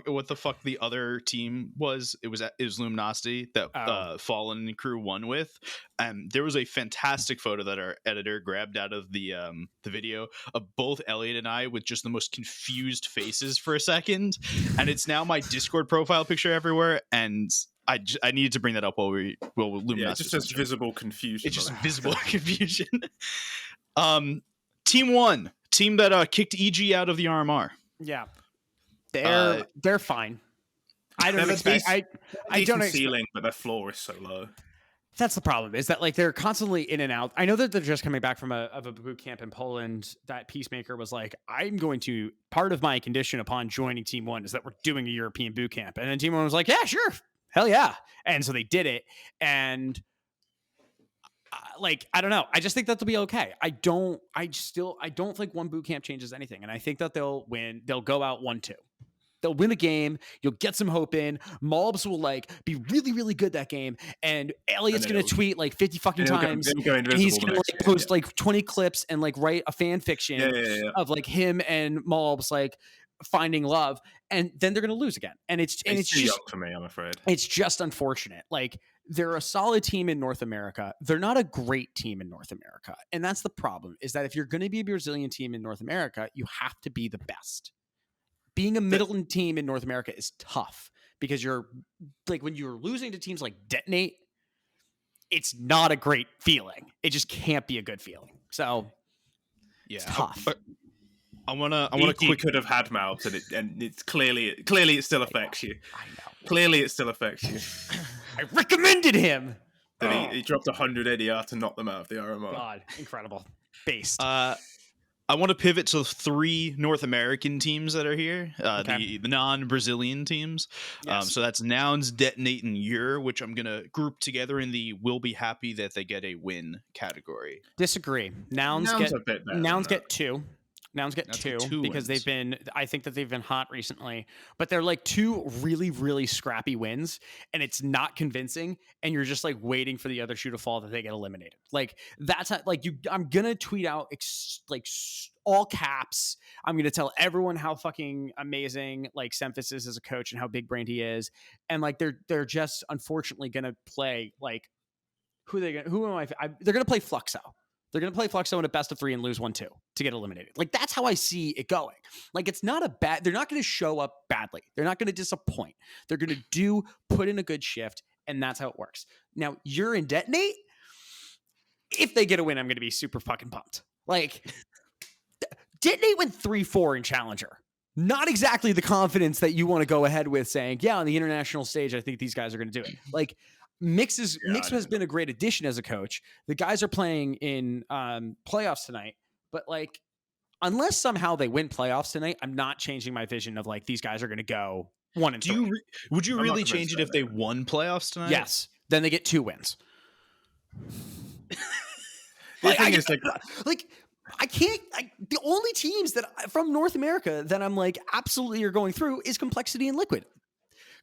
what the fuck the other team was. It was Luminosity that Fallen and crew won with, and there was a fantastic photo that our editor grabbed out of the video of both Elliot and I with just the most confused faces for a second, and it's now my Discord profile picture everywhere, and I needed to bring that up while Luminosity. Yeah, it just says visible confusion. It's just visible confusion. Team 1, team that kicked EG out of the RMR. Yeah, they're fine. I don't expect. I don't ceiling, but their floor is so low. That's the problem. Is that like they're constantly in and out. I know that they're just coming back from a boot camp in Poland. That Peacemaker was like, I'm going to. Part of my condition upon joining Team 1 is that we're doing a European boot camp, and then Team 1 was like, yeah, sure. Hell yeah. And so they did it. And like, I don't know. I just think that they'll be okay. I don't think one boot camp changes anything. And I think that they'll win. They'll go out 1-2. They'll win a game. You'll get some hope in. Mobs will like be really, really good that game. And Elliot's going to tweet like 50 fucking times. And he's going to like post like 20 clips and like write a fan fiction of like him and Mobs like finding love, and then they're going to lose again. And it's too just young for me, I'm afraid. It's just unfortunate. Like they're a solid team in North America. They're not a great team in North America. And that's the problem, is that if you're going to be a Brazilian team in North America, you have to be the best. Being a middle team in North America is tough, because you're like, when you're losing to teams like Detonate, it's not a great feeling. It just can't be a good feeling. So it's tough. I wanna could have had mouths, and it's clearly it still affects you. I know. Clearly it still affects you. I recommended him. That he dropped 100 ADR to knock them out of the RMR. God, incredible. Based. I want to pivot to 3 North American teams that are here, the non-Brazilian teams. Yes. So that's Nouns, Detonate, and Ure, which I'm going to group together in the "will be happy that they get a win" category. Disagree. Nouns get 2. Nouns get 2 because wins. I think that they've been hot recently, but they're like 2 really, really scrappy wins, and it's not convincing. And you're just like waiting for the other shoe to fall that they get eliminated. Like that's how, like I'm going to tweet out like all caps. I'm going to tell everyone how fucking amazing like Semphis is as a coach and how big brained he is. And like, they're just unfortunately going to play like, they're going to play Fluxo. They're going to play Fluxo in a best of 3 and lose 1-2 to get eliminated. Like, that's how I see it going. Like, it's not they're not going to show up badly. They're not going to disappoint. They're going to put in a good shift, And that's how it works. Now, you're in Detonate. If they get a win, I'm going to be super fucking pumped. Like, Detonate went 3-4 in Challenger. Not exactly the confidence that you want to go ahead with saying, yeah, on the international stage, I think these guys are going to do it. Like, Mix has been a great addition as a coach. The guys are playing in playoffs tonight, but like, unless somehow they win playoffs tonight, I'm not changing my vision of like these guys are going to go 1-3. Would you really change it if they won playoffs tonight? Yes. Then they get 2 wins. The thing is, I can't. The only teams that from North America that I'm like absolutely are going through is Complexity and Liquid.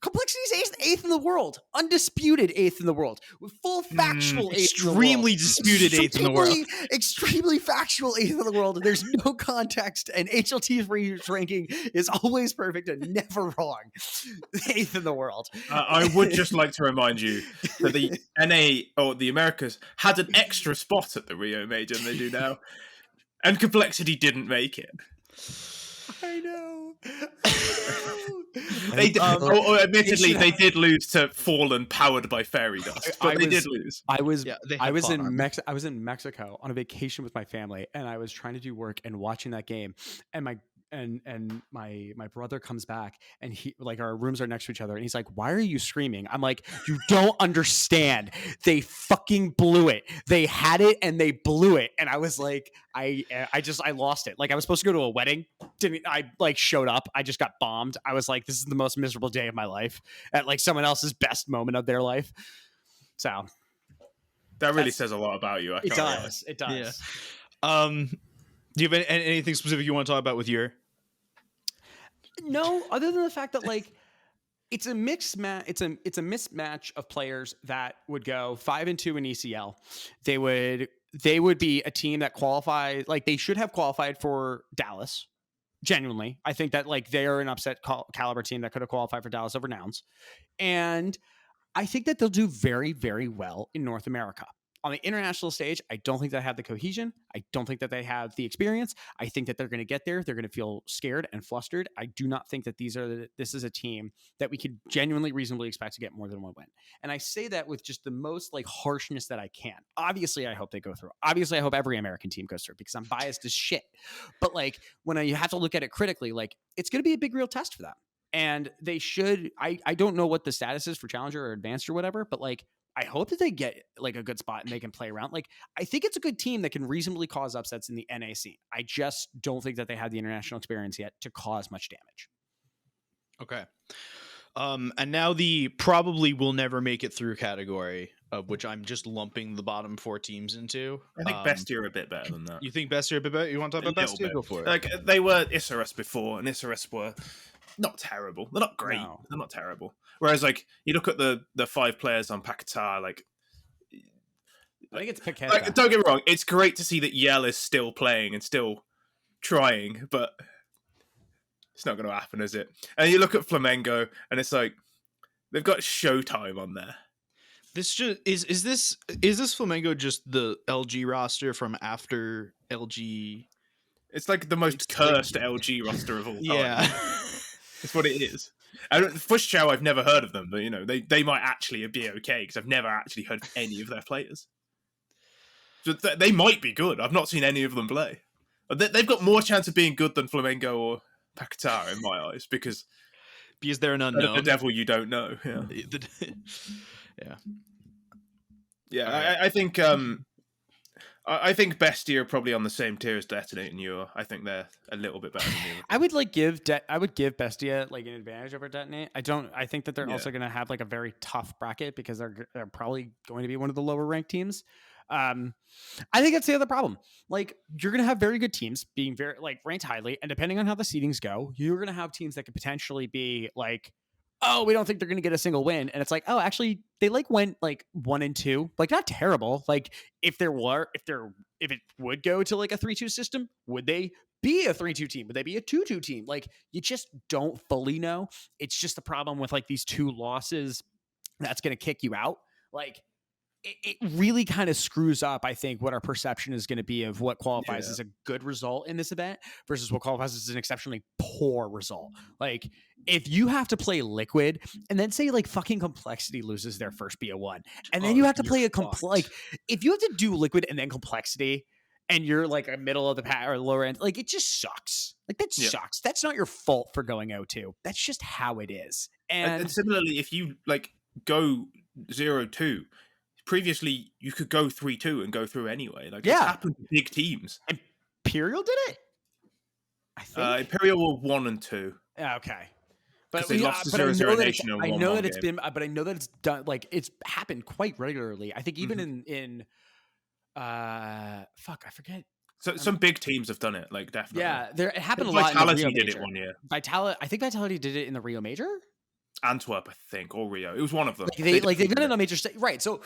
Complexity is eighth in the world, undisputed eighth in the world, with full factual extremely disputed eighth in the world, extremely factual eighth in the world. There's no context, and HLT's ranking is always perfect and never wrong. Eighth in the world. I would just like to remind you that the NA or the Americas had an extra spot at the Rio Major than they do now, and Complexity didn't make it. I know. Admittedly, they did lose to Fallen, powered by Fairy Dust, but they did lose. I was in Mexico on a vacation with my family, and I was trying to do work and watching that game, and my brother comes back, and he like our rooms are next to each other, and he's like, "Why are you screaming?" I'm like, "You don't understand. They fucking blew it. They had it and they blew it." And I was like, I lost it. Like I was supposed to go to a wedding. I like showed up. I just got bombed. I was like, this is the most miserable day of my life at like someone else's best moment of their life. So that really says a lot about you. It does. Yeah. Do you have anything specific you want to talk about with your? No, other than the fact that like it's a mixed match. It's a mismatch of players that would go 5-2 in ECL. They would be a team that qualifies. Like they should have qualified for Dallas. Genuinely, I think that like they are an upset caliber team that could have qualified for Dallas over Nouns, and I think that they'll do very, very well in North America. On the international stage, I don't think they have the cohesion. I don't think that they have the experience. I think that they're going to get there. They're going to feel scared and flustered. I do not think that this is a team that we could genuinely reasonably expect to get more than one win. And I say that with just the most like harshness that I can. Obviously, I hope they go through. Obviously, I hope every American team goes through because I'm biased as shit. But like when you have to look at it critically, like it's going to be a big real test for them. And they should, I don't know what the status is for Challenger or Advanced or whatever, but like, I hope that they get like a good spot and they can play around. Like, I think it's a good team that can reasonably cause upsets in the NA scene. I just don't think that they have the international experience yet to cause much damage. Okay. And now the probably will never make it through category, of which I'm just lumping the bottom 4 teams into. I think Bestia are a bit better than that. You think Bestia are a bit better? You want to talk about Bestia? Go for it. Like, they were Isurus before, and Isurus were not terrible. They're not great. No. They're not terrible. Whereas, like, you look at the 5 players on Paquetá, like, I think it's Paquetá. Like, don't get me wrong, it's great to see that Yell is still playing and still trying, but it's not going to happen, is it? And you look at Flamengo, and it's like they've got Showtime on there. This just is this Flamengo just the LG roster from after LG? It's like the most cursed LG roster of all time. Yeah, it's what it is. Fushchow, I've never heard of them, but you know they might actually be okay because I've never actually heard of any of their players. So they might be good. I've not seen any of them play. They've got more chance of being good than Flamengo or Paquetá in my eyes because they're an unknown. The devil you don't know. Yeah. Yeah. Okay. I think Bestia are probably on the same tier as Detonate and Ewer. I think they're a little bit better than you. I would give Bestia like an advantage over Detonate. I think that they're also going to have like a very tough bracket because they're probably going to be one of the lower ranked teams. I think that's the other problem. Like you're going to have very good teams being very like ranked highly, and depending on how the seedings go, you're going to have teams that could potentially be like, oh, we don't think they're going to get a single win. And it's like, oh, actually they like went like 1-2, like not terrible. Like if it would go to like a 3-2 system, would they be a 3-2 team? Would they be a 2-2 team? Like you just don't fully know. It's just the problem with like these 2 losses that's going to kick you out. Like it really kind of screws up, I think, what our perception is going to be of what qualifies as a good result in this event versus what qualifies as an exceptionally poor result. Like, if you have to play Liquid and then say like fucking Complexity loses their first BO1, and then you have to play like if you have to do Liquid and then Complexity, and you're like a middle of the pack or lower end, like it just sucks. Like that sucks. That's not your fault for going 0-2. That's just how it is. And similarly, if you like go 0-2. Previously, you could go 3-2 and go through anyway. Like, it's happened to big teams. Imperial did it? I think. Imperial were 1 and 2. Yeah, okay. But they lost to 0-0 Nation and I won know one that it's game. been, but I know that it's done. Like, it's happened quite regularly. I think even in I forget. So some big teams have done it, like definitely. Yeah, it happened a lot. Vitality in the Rio did Major. it one year. I think Vitality did it in the Rio Major. Antwerp, I think, or Rio. It was one of them. They've done it on major state, right? So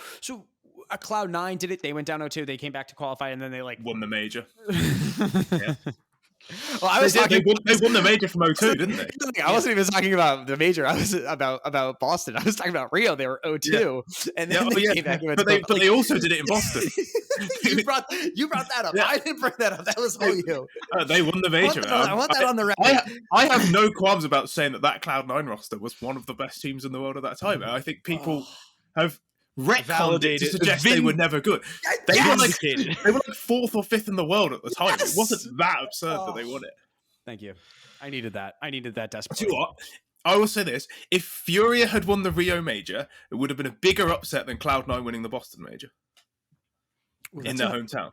a Cloud9 did it. They went down 0-2. They came back to qualify, and then they like won the major. Well, I was they won the major from 0-2, didn't they? I wasn't even talking about the major. I was about Boston. I was talking about Rio. They were 0-2, and then they came back. But they also did it in Boston. you brought that up. Yeah. I didn't bring that up. That was all you. They won the major. I want that on the record. I have no qualms about saying that Cloud9 roster was one of the best teams in the world at that time. And I think people have retconned to suggest they were never good. They were like 4th or 5th in the world at the time. It wasn't that absurd that they won it. Thank you. I needed that desperately. Do you know what? I will say this. If Furia had won the Rio Major, it would have been a bigger upset than Cloud9 winning the Boston Major in their hometown.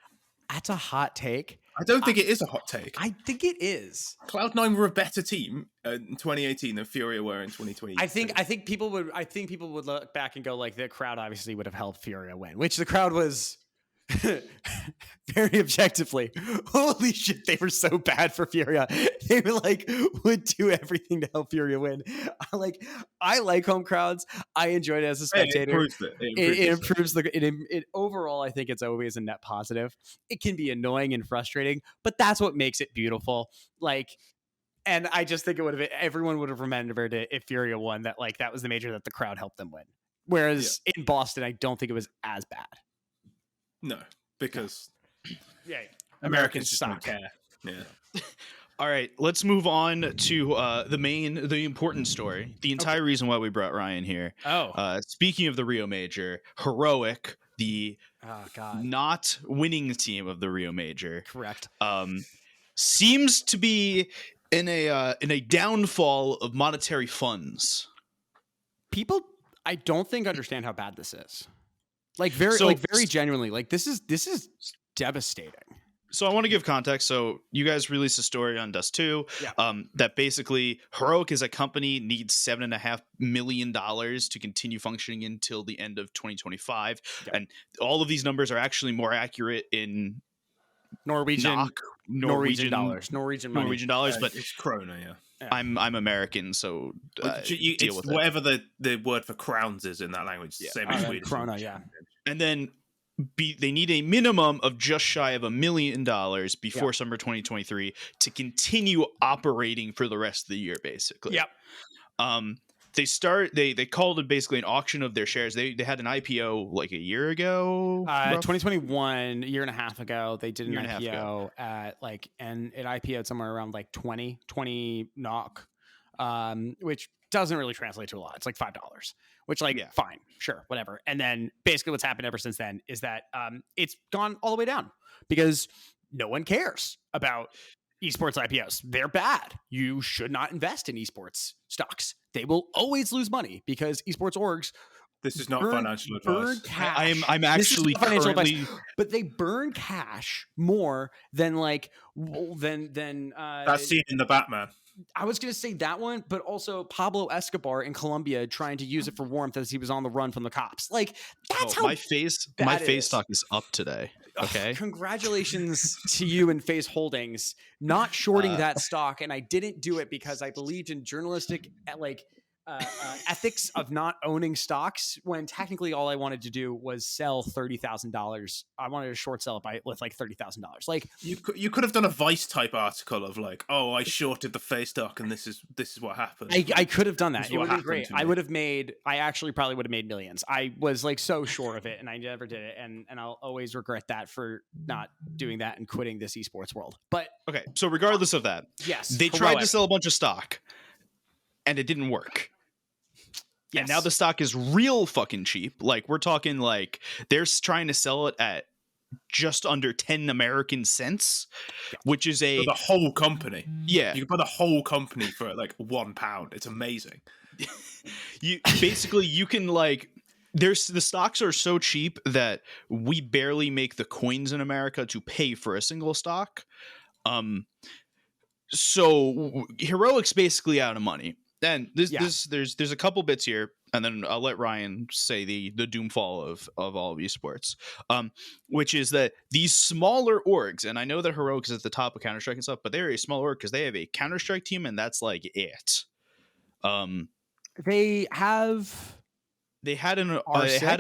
That's a hot take. I don't think it is a hot take. I think it is. Cloud9 were a better team in 2018 than Furia were in 2020. I think people would look back and go like the crowd obviously would have helped Furia win, which the crowd was very objectively. Holy shit, they were so bad for Furia. They were like would do everything to help Furia win. I like home crowds. I enjoyed it as a spectator. It improves it overall. I think it's always a net positive. It can be annoying and frustrating, but that's what makes it beautiful. And I just think everyone would have remembered it if Furia won that. Like that was the major that the crowd helped them win. Whereas in Boston, I don't think it was as bad. No, because Americans just suck. don't care. Yeah. All right, let's move on to the important story. The entire reason why we brought Ryan here. Speaking of the Rio Major, Heroic, the not winning team of the Rio Major, correct, seems to be in a downfall of monetary funds. People, I don't think understand how bad this is. Very genuinely, this is devastating. So I want to give context. So you guys released a story on Dust2 that basically Heroic as a company needs $7.5 million to continue functioning until the end of 2025. Yep. And all of these numbers are actually more accurate in Norwegian dollars, Norwegian dollars, but it's krona. Yeah. I'm American, so deal with whatever the word for crowns is in that language. Same as Swedish. Krona, yeah. And then they need a minimum of just shy of $1 million before summer 2023 to continue operating for the rest of the year, basically. Yep. They called it basically an auction of their shares. They had an IPO like a year ago. 2021, a year and a half ago, they did an IPO at and it IPO'd somewhere around 20 NOK, which doesn't really translate to a lot. It's like $5, which fine, sure, whatever. And then basically what's happened ever since then is that it's gone all the way down because no one cares about esports IPOs. They're bad. You should not invest in esports stocks. They will always lose money because esports orgs. This is not financial advice. Cash. I'm actually currently, but they burn cash more than that scene in the Batman. I was going to say that one, but also Pablo Escobar in Colombia trying to use it for warmth as he was on the run from the cops. That's how my face stock is up today. Okay. Congratulations to you and Face Holdings not shorting that stock. And I didn't do it because I believed in journalistic ethics of not owning stocks when technically all I wanted to do was sell $30,000. I wanted to short sell it with like $30,000. Like you could have done a Vice type article of like, oh, I shorted the face stock and this is what happened. I could have done that. It would have been great. to I actually probably would have made millions. I was like so sure of it and I never did it. And I'll always regret that for not doing that and quitting this esports world. But okay, so regardless of that, yes, they tried to sell a bunch of stock and it didn't work. Yes. And now the stock is real fucking cheap. Like we're talking like they're trying to sell it at just under 10 American cents, which is for the whole company. Yeah. You can buy the whole company for like £1. It's amazing. You can like the stocks are so cheap that we barely make the coins in America to pay for a single stock. So Heroic's basically out of money. And there's a couple bits here, and then I'll let Ryan say the doomfall of all of esports, which is that these smaller orgs, and I know that Heroic is at the top of Counter-Strike and stuff, but they're a small org because they have a Counter-Strike team, and that's like it. They had a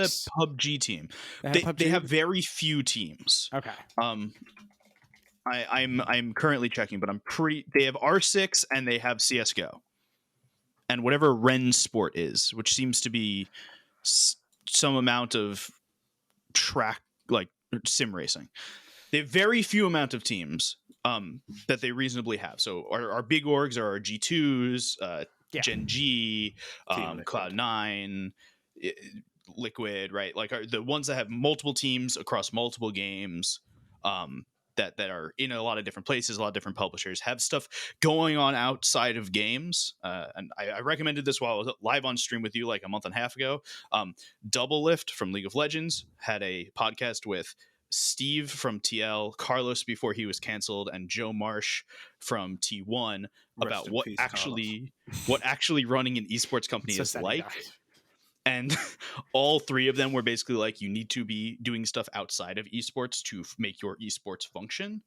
PUBG team. They have very few teams. Okay. I'm currently checking, but they have R6 and they have CS:GO. And whatever Ren Sport is, which seems to be some amount of track, like sim racing. They have very few amount of teams that they reasonably have. So our big orgs are our G2s, Gen G, Cloud9, Liquid, right? Like the ones that have multiple teams across multiple games. That are in a lot of different places, a lot of different publishers, have stuff going on outside of games. And I recommended this while I was live on stream with you like a month and a half ago. Double Lift from League of Legends had a podcast with Steve from TL, Carlos before he was canceled, and Joe Marsh from T1 about what actually running an esports company is like. And all three of them were basically like, you need to be doing stuff outside of esports to make your esports function.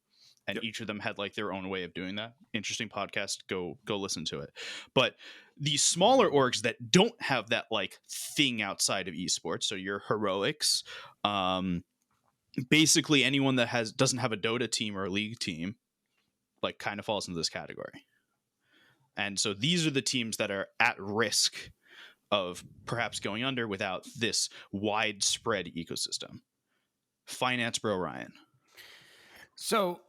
And each of them had like their own way of doing that. Interesting podcast. Go listen to it. But these smaller orgs that don't have that like thing outside of esports, so your Heroics, basically anyone that doesn't have a Dota team or a League team, like kind of falls into this category. And so these are the teams that are at risk of perhaps going under without this widespread ecosystem. Finance bro Ryan. So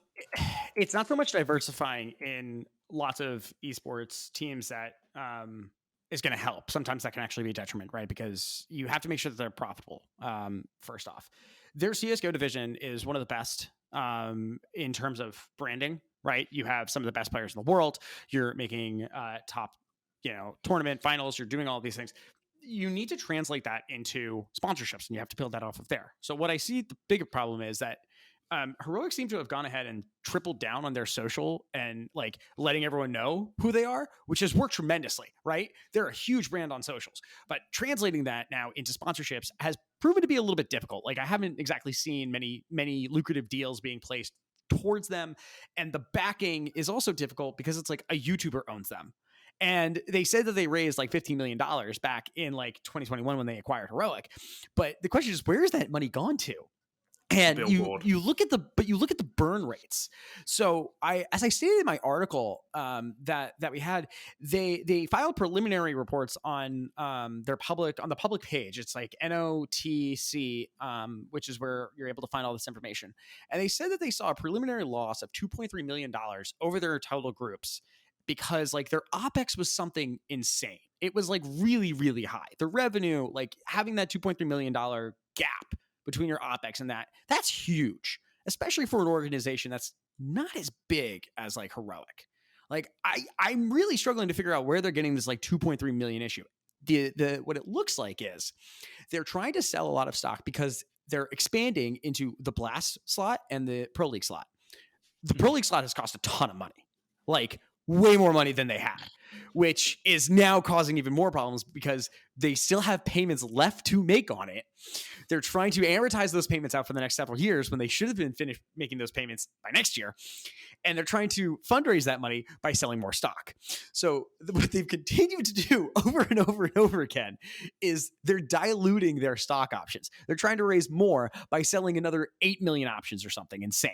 it's not so much diversifying in lots of esports teams that is going to help. Sometimes that can actually be a detriment, right? Because you have to make sure that they're profitable. First off, their CSGO division is one of the best in terms of branding, right? You have some of the best players in the world. You're making top tournament finals, you're doing all of these things. You need to translate that into sponsorships and you have to build that off of there. So what I see the bigger problem is that Heroic seem to have gone ahead and tripled down on their social and like letting everyone know who they are, which has worked tremendously, right? They're a huge brand on socials, but translating that now into sponsorships has proven to be a little bit difficult. Like I haven't exactly seen many lucrative deals being placed towards them. And the backing is also difficult because it's like a YouTuber owns them. And they said that they raised like $15 million back in like 2021 when they acquired Heroic. But the question is, where is that money gone to? And you look at the burn rates. So as I stated in my article that we had, they filed preliminary reports on the public page. It's like NOTC, which is where you're able to find all this information. And they said that they saw a preliminary loss of $2.3 million over their total groups, because like their OPEX was something insane. It was like really, really high. The revenue, like having that $2.3 million gap between your OPEX and that's huge, especially for an organization that's not as big as like Heroic. Like I'm really struggling to figure out where they're getting this like 2.3 million issue. What it looks like is they're trying to sell a lot of stock because they're expanding into the Blast slot and the Pro League slot. The Pro League slot has cost a ton of money, like way more money than they had. which is now causing even more problems because they still have payments left to make on it. They're trying to amortize those payments out for the next several years when they should have been finished making those payments by next year. And they're trying to fundraise that money by selling more stock. So what they've continued to do over and over and over again is they're diluting their stock options. They're trying to raise more by selling another 8 million options or something insane.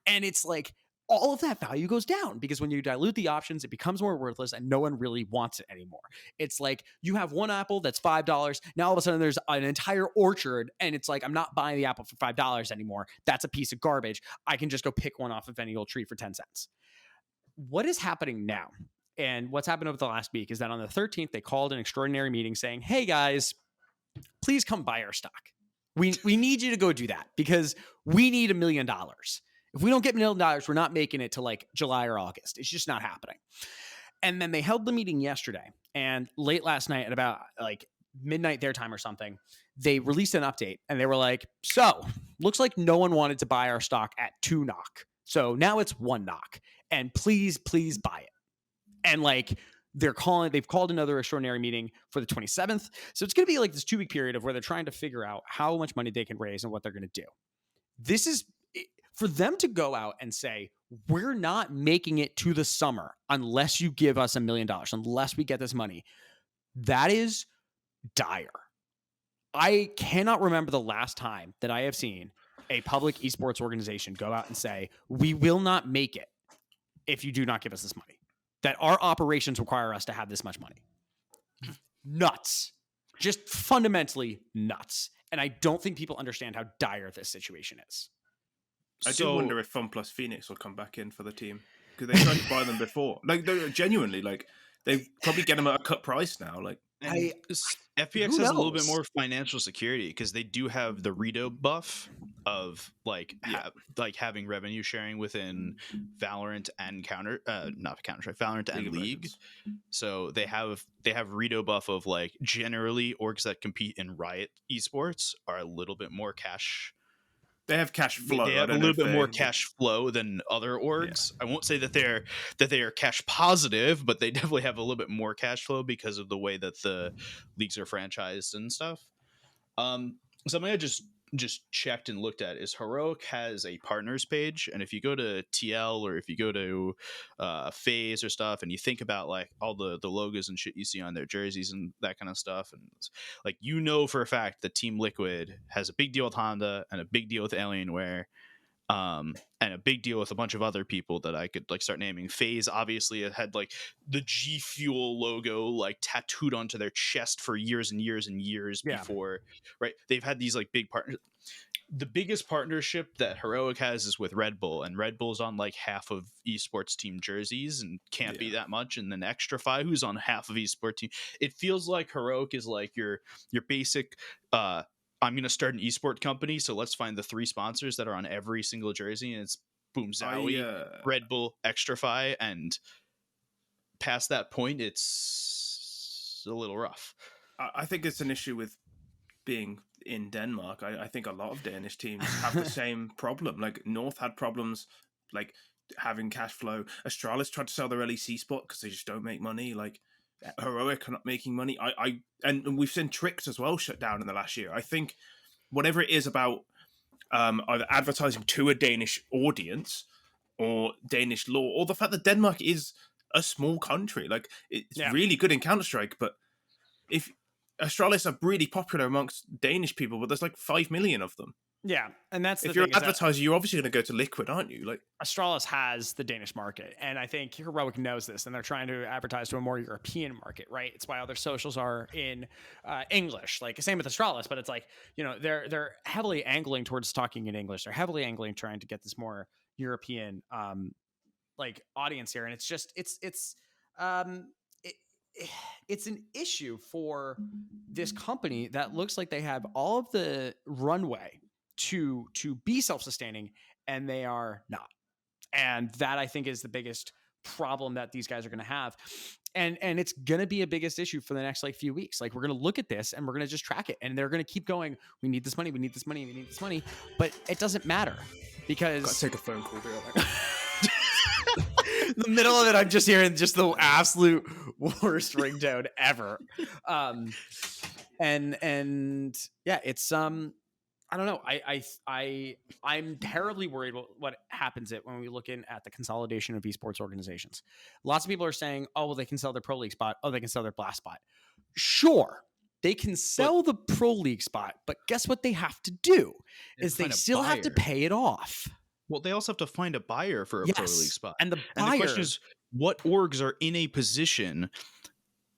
And it's like, all of that value goes down because when you dilute the options, it becomes more worthless and no one really wants it anymore. It's like you have one apple that's $5. Now all of a sudden there's an entire orchard and it's like, I'm not buying the apple for $5 anymore. That's a piece of garbage. I can just go pick one off of any old tree for 10 cents. What is happening now? And what's happened over the last week is that on the 13th, they called an extraordinary meeting saying, hey guys, please come buy our stock. We need you to go do that because we need $1 million. If we don't get $1 million, we're not making it to like July or August. It's just not happening. And then they held the meeting yesterday, and late last night at about like midnight their time or something, they released an update and they were like, so looks like no one wanted to buy our stock at 2 NOK. So now it's 1 NOK and please buy it. And like they've called another extraordinary meeting for the 27th. So it's going to be like this 2-week period of where they're trying to figure out how much money they can raise and what they're going to do. This is for them to go out and say, we're not making it to the summer unless you give us $1 million, unless we get this money. That is dire. I cannot remember the last time that I have seen a public esports organization go out and say, we will not make it if you do not give us this money. That our operations require us to have this much money. Nuts. Just fundamentally nuts. And I don't think people understand how dire this situation is. I do wonder if FunPlus Phoenix will come back in for the team because they tried to buy them before. Like, they're genuinely, like, they probably get them at a cut price now. Like, FPX has a little bit more financial security because they do have the Rito buff of like having revenue sharing within Valorant and Valorant and League. So they have Rito buff of like generally orgs that compete in Riot esports are a little bit more cash. They have cash flow. They have a little bit more cash flow than other orgs. Yeah. I won't say that they are cash positive, but they definitely have a little bit more cash flow because of the way that the leagues are franchised and stuff. Something I just checked and looked at is Heroic has a partners page, and if you go to TL or if you go to FaZe or stuff, and you think about like all the logos and shit you see on their jerseys and that kind of stuff, and like for a fact that Team Liquid has a big deal with Honda and a big deal with Alienware, and a big deal with a bunch of other people that I could like start naming. FaZe obviously had like the G Fuel logo like tattooed onto their chest for years and years and years before, right? They've had these like big partners. The biggest partnership that Heroic has is with Red Bull, and Red Bull's on like half of esports team jerseys and can't be that much. And then Extrafy, who's on half of esports team. It feels like Heroic is like your basic, I'm going to start an esport company, so let's find the 3 sponsors that are on every single jersey, and it's boom, Zowie, Red Bull, Extrafy, and past that point, it's a little rough. I think it's an issue with being in Denmark. I think a lot of Danish teams have the same problem. Like North had problems, like having cash flow. Astralis tried to sell their LEC spot because they just don't make money. Like Heroic are not making money. And we've seen Tricks as well shut down in the last year. I think whatever it is about either advertising to a Danish audience or Danish law, or the fact that Denmark is a small country, like it's really good in Counter-Strike, but if Astralis are really popular amongst Danish people, but there's like 5 million of them. Yeah, and that's the if you're an advertiser, you're obviously going to go to Liquid, aren't you? Like Astralis has the Danish market, and I think Heroic knows this, and they're trying to advertise to a more European market, right? It's why all their socials are in English. Like same with Astralis, but it's like they're heavily angling towards talking in English. They're heavily angling trying to get this more European like audience here, and it's just it's an issue for this company that looks like they have all of the runway to be self-sustaining, and they are not. And that I think is the biggest problem that these guys are going to have. And it's going to be a biggest issue for the next like few weeks. Like we're going to look at this and we're going to just track it, and they're going to keep going. We need this money. We need this money. We need this money. But it doesn't matter because gotta take a phone call. the middle of it, I'm just hearing just the absolute worst ringtone ever. And yeah, it's I don't know. I'm terribly worried what happens when we look in at the consolidation of esports organizations. Lots of people are saying, oh, well, they can sell their pro league spot. Oh, they can sell their blast spot. Sure, they can sell the pro league spot, but guess what they have to do is they still have to pay it off. Well, they also have to find a buyer for a pro league spot. And the question is, what orgs are in a position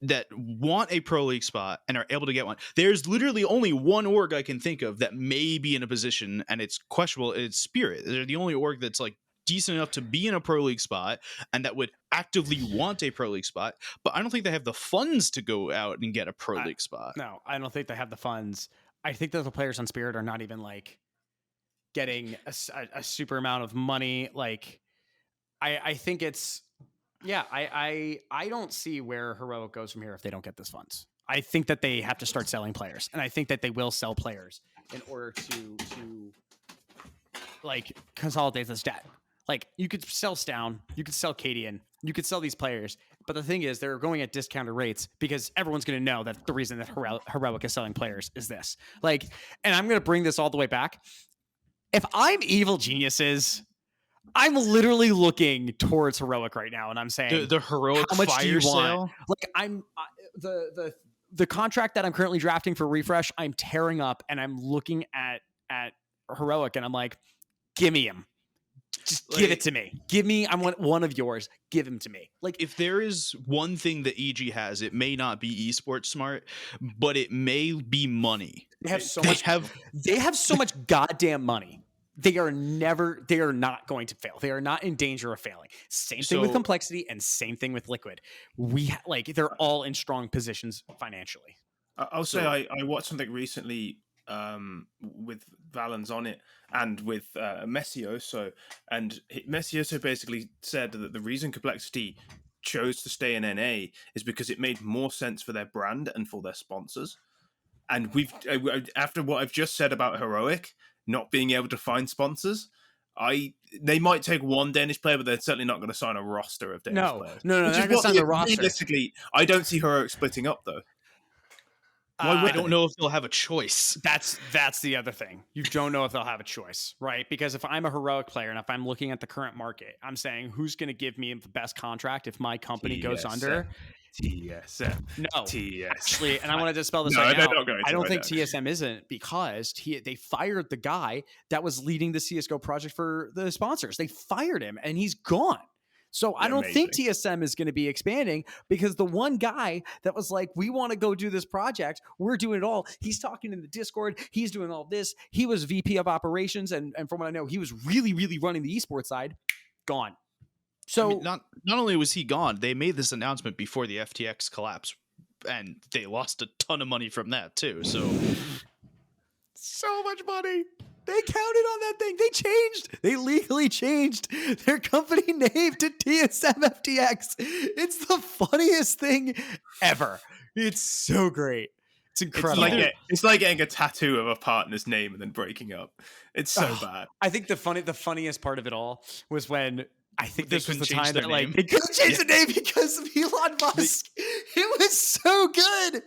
that want a pro league spot and are able to get one? There's literally only one org I can think of that may be in a position, and it's questionable. It's Spirit. They're the only org that's like decent enough to be in a pro league spot and that would actively want a pro league spot, but I don't think they have the funds to go out and get a pro league spot. No, I don't think they have the funds. I think that the players on Spirit are not even like getting a super amount of money. Like I think it's, yeah, I don't see where Heroic goes from here if they don't get this funds. I think that they have to start selling players, and I think that they will sell players in order to like consolidate this debt. Like, you could sell Stown, you could sell Cadian, you could sell these players, but the thing is, they're going at discounted rates because everyone's going to know that the reason that Heroic is selling players is this. Like, and I'm going to bring this all the way back. If I'm Evil Geniuses, I'm literally looking towards Heroic right now, and I'm saying the Heroic how much fire do you sale? want? Like, I'm the contract that I'm currently drafting for Refresh, I'm tearing up, and I'm looking at Heroic, and I'm like, give me him. Just give it to me. Give me, I want one of yours. Give him to me. Like, if there is one thing that EG has, it may not be esports smart, but it may be money. They have so much goddamn money. They are not going to fail. They are not in danger of failing. Same thing with Complexity and same thing with Liquid. They're all in strong positions financially. I'll say I watched something recently with Valens on it and with Messioso, and Messioso basically said that the reason Complexity chose to stay in NA is because it made more sense for their brand and for their sponsors. And after what I've just said about Heroic not being able to find sponsors, they might take one Danish player, but they're certainly not going to sign a roster of Danish players. No, they're not going to sign the roster. Realistically, I don't see Heroic splitting up though. I don't know if they'll have a choice. That's the other thing. You don't know if they'll have a choice, right? Because if I'm a Heroic player and if I'm looking at the current market, I'm saying, who's going to give me the best contract if my company goes under? TSM. No. TSM. Actually, and I want to dispel this right now. I don't think TSM isn't, because they fired the guy that was leading the CSGO project for the sponsors. They fired him and he's gone. So I don't think TSM is going to be expanding, because the one guy that was like, we want to go do this project, we're doing it all. He's talking in the Discord. He's doing all this. He was VP of operations. And from what I know, he was really, really running the esports side. Gone. So I mean, not only was he gone, they made this announcement before the FTX collapse, and they lost a ton of money from that too. So much money. They counted on that thing. They legally changed their company name to TSM FTX. It's the funniest thing ever. It's so great. It's incredible. It's like getting a tattoo of a partner's name and then breaking up. It's so bad. I think the funniest part of it all was when, I think this was the time that they couldn't change the name because of Elon Musk. It was so good.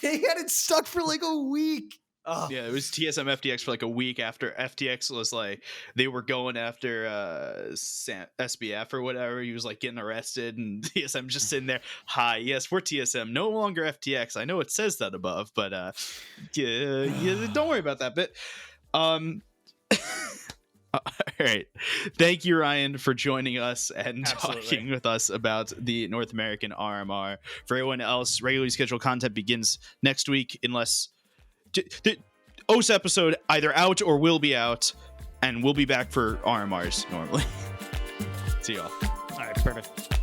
They had it stuck for like a week. Oh. Yeah, it was TSM FTX for like a week after FTX was like, they were going after SBF or whatever. He was like getting arrested, and TSM just sitting there. Hi, yes, we're TSM, no longer FTX. I know it says that above, but don't worry about that bit. All right. Thank you, Ryan, for joining us and talking with us about the North American RMR. For everyone else, regularly scheduled content begins next week, unless the OS episode either out or will be out, and we'll be back for RMRs normally. See y'all. All right, perfect.